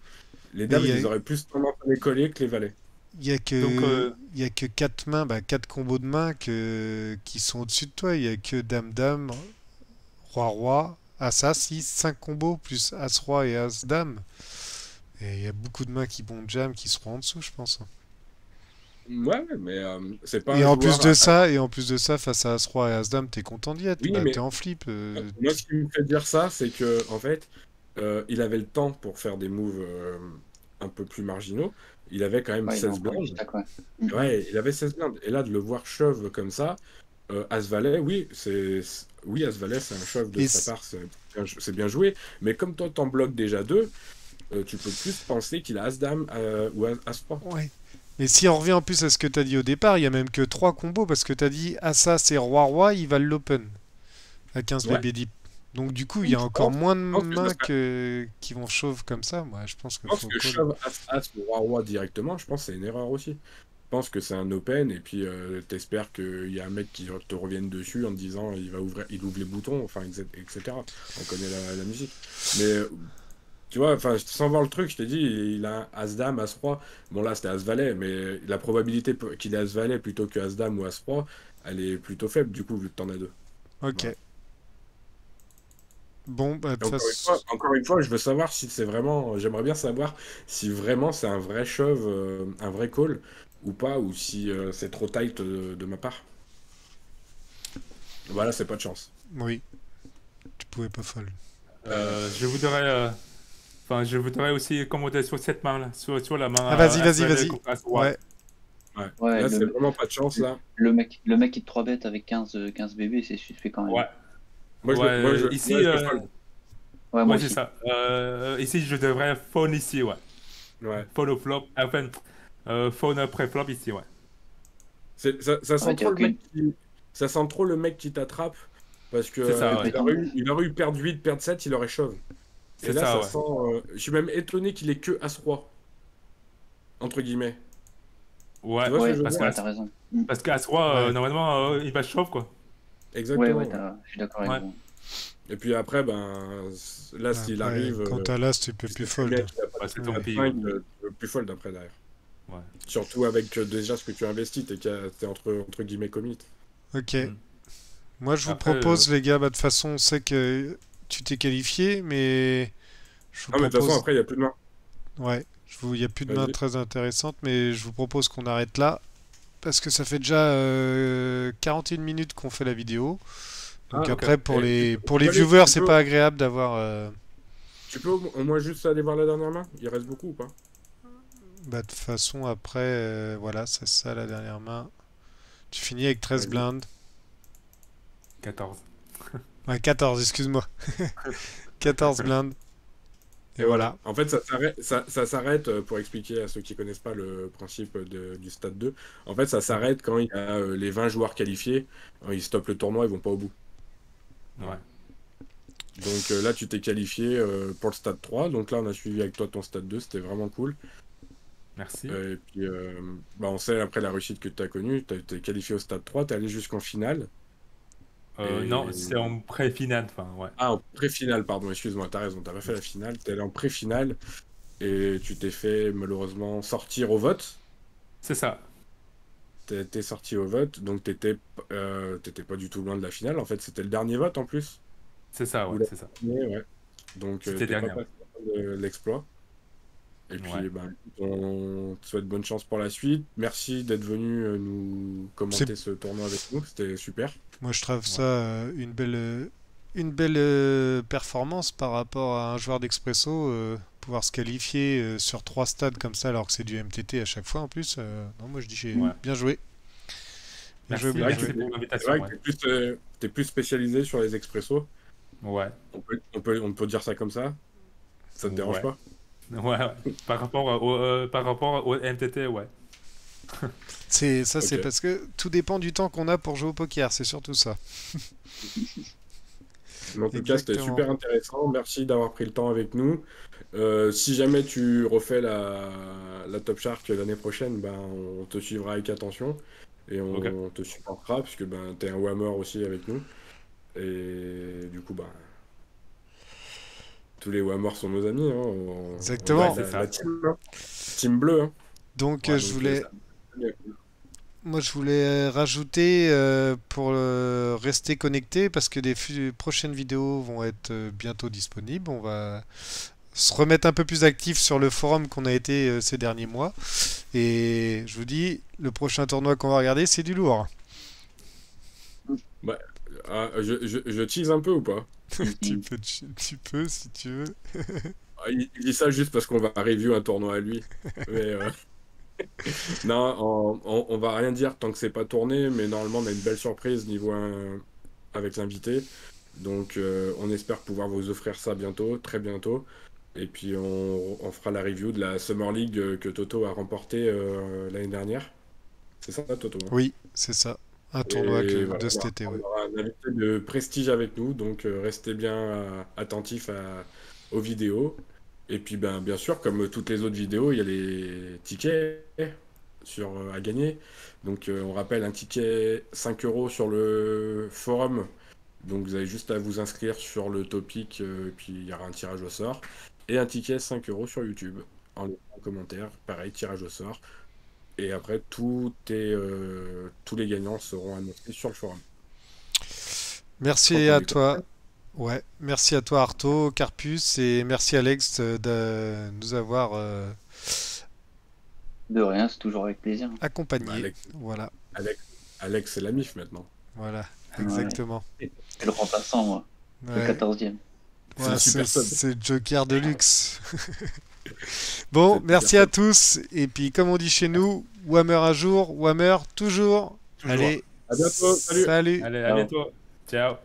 Speaker 2: Les
Speaker 1: Mais
Speaker 2: dames, ils auraient plus tendance à les coller que les valets.
Speaker 1: il y a
Speaker 3: Donc,
Speaker 1: que, il y a que 4 mains, bah, 4 combos de mains qui sont au-dessus de toi. Il y a que Dame-Dame, Roi-Roi, As-As, 6, 5 combos, plus As-Roi et As-Dame. Et il y a beaucoup de mains qui vont jam qui seront en dessous, je pense.
Speaker 2: Ouais, ouais, mais c'est pas un joueur
Speaker 1: Et en plus de ça, face à As-Roi et As-Dame, t'es content d'y être.
Speaker 2: Oui,
Speaker 1: Bah, t'es
Speaker 2: mais
Speaker 1: en flip.
Speaker 2: moi, ce qui me fait dire ça, c'est que en fait, il avait le temps pour faire des moves un peu plus marginaux. Il avait quand même
Speaker 4: Ouais, il a
Speaker 2: 16
Speaker 4: encore du
Speaker 2: blindes.
Speaker 4: stack, ouais. Mm.
Speaker 2: Ouais, il avait 16 blindes. Et là, de le voir shove comme ça, As-Valet, oui, oui, As-Valet, c'est un shove de
Speaker 1: Et
Speaker 2: sa part, c'est bien joué. Mais comme toi, t'en bloques déjà deux, tu peux plus penser qu'il a As-Dame ou As-Roi.
Speaker 1: ouais. Et si on revient en plus à ce que t'as dit au départ, il y a même que 3 combos parce que t'as dit As-As et Roi-Roi, ils valent l'open à 15
Speaker 2: Ouais,
Speaker 1: BB deep. Donc du coup, il y
Speaker 2: donc
Speaker 1: a encore moins de
Speaker 2: je pense que ça
Speaker 1: mains
Speaker 2: serait
Speaker 1: qui vont chauve comme ça. Moi, je pense
Speaker 2: Je
Speaker 1: qu'il
Speaker 2: pense
Speaker 1: faut
Speaker 2: que
Speaker 1: call.
Speaker 2: shove As-As ou Roi-Roi directement, je pense que c'est une erreur aussi. Je pense que c'est un open et puis t'espères qu'il y a un mec qui te revienne dessus en te disant il ouvre les boutons, enfin, etc. On connaît la musique. Mais tu vois, enfin, sans voir le truc, je t'ai dit, il a As-Dame, As-Roi. Bon, là, c'était As-Valet, mais la probabilité qu'il ait As-Valet plutôt que As-Dame ou As-Roi, elle est plutôt faible du coup, vu que t'en as deux. Voilà.
Speaker 1: Ok. Bon, bah, de
Speaker 2: Et
Speaker 1: toute façon.
Speaker 2: encore une fois, je veux savoir si c'est vraiment. J'aimerais bien savoir si vraiment c'est un vrai shove, un vrai call ou pas, ou si c'est trop tight de ma part. Voilà, c'est pas de chance.
Speaker 1: Oui, tu pouvais pas fold.
Speaker 3: Je voudrais, je voudrais aussi commenter sur cette main-là, sur la main
Speaker 1: Ah, vas-y, vas-y,
Speaker 3: As-Valet
Speaker 1: vas-y.
Speaker 3: contre As-Roi.
Speaker 1: Ouais,
Speaker 2: Ouais.
Speaker 4: Ouais,
Speaker 2: Là, c'est
Speaker 4: le,
Speaker 2: vraiment pas de chance, là.
Speaker 4: le mec qui te 3 bêtes avec 15 bébés, c'est suspect quand même.
Speaker 3: Ouais. Ici,
Speaker 2: moi, je le fold.
Speaker 4: Ouais, moi
Speaker 3: ouais, c'est
Speaker 4: aussi.
Speaker 3: ça. Ici, je devrais phone ici, ouais.
Speaker 2: Ouais.
Speaker 3: Phone au flop, enfin, phone après flop ici, ouais.
Speaker 2: Ça sent
Speaker 4: Ouais,
Speaker 2: trop le mec ça sent trop le mec qui t'attrape parce que
Speaker 3: C'est ça, ouais.
Speaker 2: il aurait eu perdre 8, perdre 7, il aurait shove. Et
Speaker 3: C'est
Speaker 2: là,
Speaker 3: ça,
Speaker 2: ça
Speaker 3: ouais.
Speaker 2: sent. Je suis même étonné qu'il ait que As-Roi, entre guillemets. Tu
Speaker 3: Ouais,
Speaker 2: vois ce que
Speaker 4: Ouais,
Speaker 2: je veux
Speaker 3: parce
Speaker 2: dire?
Speaker 4: ouais,
Speaker 3: que
Speaker 4: t'as raison.
Speaker 3: parce qu'As-Roi,
Speaker 1: ouais.
Speaker 3: normalement, il va chauffe, quoi.
Speaker 4: Ouais,
Speaker 2: Exactement.
Speaker 4: ouais,
Speaker 2: Ouais.
Speaker 4: je suis d'accord avec
Speaker 3: Ouais.
Speaker 4: vous.
Speaker 2: Et puis après, là, s'il
Speaker 1: Après,
Speaker 2: arrive,
Speaker 1: quand t'as l'as, tu peux
Speaker 2: tu
Speaker 1: plus
Speaker 2: sais que le
Speaker 1: fold.
Speaker 2: mec, il a pas
Speaker 3: Ouais,
Speaker 2: de
Speaker 3: c'est
Speaker 2: coup
Speaker 3: tant
Speaker 2: à
Speaker 3: pis,
Speaker 2: 5,
Speaker 3: ouais.
Speaker 2: tu veux plus fold après derrière.
Speaker 3: Ouais.
Speaker 2: Surtout avec déjà ce que tu investis, t'es entre guillemets commit.
Speaker 1: Ok.
Speaker 3: Mm.
Speaker 1: Moi, je vous
Speaker 3: Après,
Speaker 1: propose, les gars, bah, de toute façon, on sait que tu t'es qualifié, mais je vous
Speaker 2: Non, mais de toute façon,
Speaker 1: propose.
Speaker 2: après, il n'y a plus de main.
Speaker 1: Ouais, il n'y a plus de main
Speaker 2: Vas-y.
Speaker 1: très intéressante, mais je vous propose qu'on arrête là, parce que ça fait déjà 41 minutes qu'on fait la vidéo. Donc
Speaker 2: Ah,
Speaker 3: ok.
Speaker 1: après,
Speaker 2: et
Speaker 1: pour les viewers, c'est pas agréable d'avoir...
Speaker 2: tu peux au moins juste aller voir la dernière main? Il reste beaucoup ou pas?
Speaker 1: Bah, de toute façon, après, voilà, c'est ça la dernière main. Tu finis avec 13
Speaker 2: Vas-y.
Speaker 1: blindes.
Speaker 3: 14.
Speaker 1: Ouais, 14, excuse-moi. 14 blindes. Et
Speaker 2: Et voilà.
Speaker 1: voilà.
Speaker 2: En fait, ça s'arrête, pour expliquer à ceux qui connaissent pas le principe du stade 2. En fait, ça s'arrête quand il y a les 20 joueurs qualifiés. Ils stoppent le tournoi, ils vont pas au bout.
Speaker 3: Ouais.
Speaker 2: Donc là, tu t'es qualifié pour le stade 3. Donc là, on a suivi avec toi ton stade 2. C'était vraiment cool.
Speaker 3: Merci.
Speaker 2: Et puis, bah, on sait après la réussite que tu as connue. Tu t'es qualifié au stade 3. Tu es allé jusqu'en finale.
Speaker 3: Non,
Speaker 2: Et...
Speaker 3: c'est en pré-finale, enfin, ouais.
Speaker 2: Ah, en pré-finale, pardon, excuse-moi, t'as raison, t'as pas fait la finale. T'es allé en pré-finale. Et tu t'es fait malheureusement sortir au vote.
Speaker 3: C'est ça.
Speaker 2: T'es sorti au vote, donc t'étais pas du tout loin de la finale. En fait, c'était le dernier vote en plus.
Speaker 3: C'est ça,
Speaker 2: Ou
Speaker 3: ouais,
Speaker 2: la
Speaker 3: c'est ça.
Speaker 2: dernière, ouais. Donc
Speaker 3: C'était
Speaker 2: t'es pas
Speaker 3: dernière.
Speaker 2: passé de l'exploit. Et
Speaker 3: Ouais.
Speaker 2: puis, ben, on te souhaite bonne chance pour la suite. Merci d'être venu nous commenter ce tournoi avec nous. C'était super.
Speaker 1: Moi, je trouve
Speaker 3: Ouais.
Speaker 1: ça une belle performance par rapport à un joueur d'Expresso. Pouvoir se qualifier sur 3 stades comme ça, alors que c'est du MTT à chaque fois en plus. Non, moi, je dis
Speaker 3: Ouais.
Speaker 1: bien joué. Bien joué,
Speaker 3: Merci,
Speaker 1: bien
Speaker 2: vrai
Speaker 1: joué.
Speaker 3: merci pour
Speaker 2: C'est
Speaker 3: l'invitation,
Speaker 2: vrai
Speaker 3: ouais.
Speaker 2: que t'es plus spécialisé sur les expressos.
Speaker 3: Ouais.
Speaker 2: On peut dire ça comme ça. Ça te dérange
Speaker 3: Ouais.
Speaker 2: pas?
Speaker 3: Ouais, ouais. Par rapport au MTT, ouais.
Speaker 1: C'est
Speaker 2: Ok.
Speaker 1: parce que tout dépend du temps qu'on a pour jouer au poker, c'est surtout ça.
Speaker 2: Mais en tout cas, c'était
Speaker 1: Exactement.
Speaker 2: super intéressant. Merci d'avoir pris le temps avec nous. Si jamais tu refais la Top Shark l'année prochaine, ben, on te suivra avec attention et
Speaker 3: Ok.
Speaker 2: on te supportera puisque ben, tu es un Whammer aussi avec nous. Et du coup, ben, tous les Whammers sont nos amis. Hein. On
Speaker 1: Exactement.
Speaker 2: va
Speaker 3: Ouais,
Speaker 2: être
Speaker 3: c'est ça.
Speaker 2: la team, hein. Team bleue. Hein.
Speaker 1: Donc,
Speaker 3: Ouais.
Speaker 1: je
Speaker 2: Donc,
Speaker 1: voulais,
Speaker 2: ça- bien cool.
Speaker 1: moi, je voulais rajouter pour rester connecté parce que des prochaines vidéos vont être bientôt disponibles. On va se remettre un peu plus actif sur le forum qu'on a été ces derniers mois. Et je vous dis, le prochain tournoi qu'on va regarder, c'est du lourd.
Speaker 2: Bah, je tease un peu ou pas?
Speaker 1: Tu peux si tu veux.
Speaker 2: Ah, il dit ça juste parce qu'on va review un tournoi à lui. Mais non, on va rien dire tant que c'est pas tourné, mais normalement on a une belle surprise niveau avec l'invité. Donc on espère pouvoir vous offrir ça bientôt, très bientôt. Et puis on fera la review de la Summer League que Toto a remporté l'année dernière. C'est ça, Toto, hein?
Speaker 1: Oui, c'est ça. Un tournoi
Speaker 2: Et voilà,
Speaker 1: de cet été,
Speaker 2: on
Speaker 1: oui.
Speaker 2: aura un invité de prestige avec nous, donc restez bien attentifs aux vidéos. Et puis ben, bien sûr, comme toutes les autres vidéos, il y a les tickets à gagner. Donc on rappelle un ticket 5 euros sur le forum. Donc vous avez juste à vous inscrire sur le topic, puis il y aura un tirage au sort. Et un ticket 5 euros sur YouTube. En commentaire, pareil, tirage au sort. Et après, tous les gagnants seront annoncés sur le forum.
Speaker 1: Merci
Speaker 2: Quand on
Speaker 1: à
Speaker 2: est
Speaker 1: toi. Ouais, merci à toi Arto, Carpus et merci Alex de nous avoir
Speaker 4: De rien, c'est toujours avec plaisir.
Speaker 2: Bah,
Speaker 1: accompagnés. Voilà,
Speaker 2: Alex, c'est la MIF maintenant.
Speaker 1: voilà. exactement.
Speaker 4: C'est le remplaçant, moi. Le
Speaker 1: Ouais.
Speaker 4: 14e.
Speaker 2: C'est le super sub.
Speaker 1: C'est Joker de luxe. Bon,
Speaker 2: C'est le
Speaker 1: merci
Speaker 2: super
Speaker 1: à tous. Et puis, comme on dit chez nous, Whammer un jour, Whammer toujours.
Speaker 3: Toujours.
Speaker 1: Allez,
Speaker 2: À bientôt, salut.
Speaker 1: salut.
Speaker 3: Allez, à
Speaker 4: Ciao.
Speaker 3: bientôt. Ciao.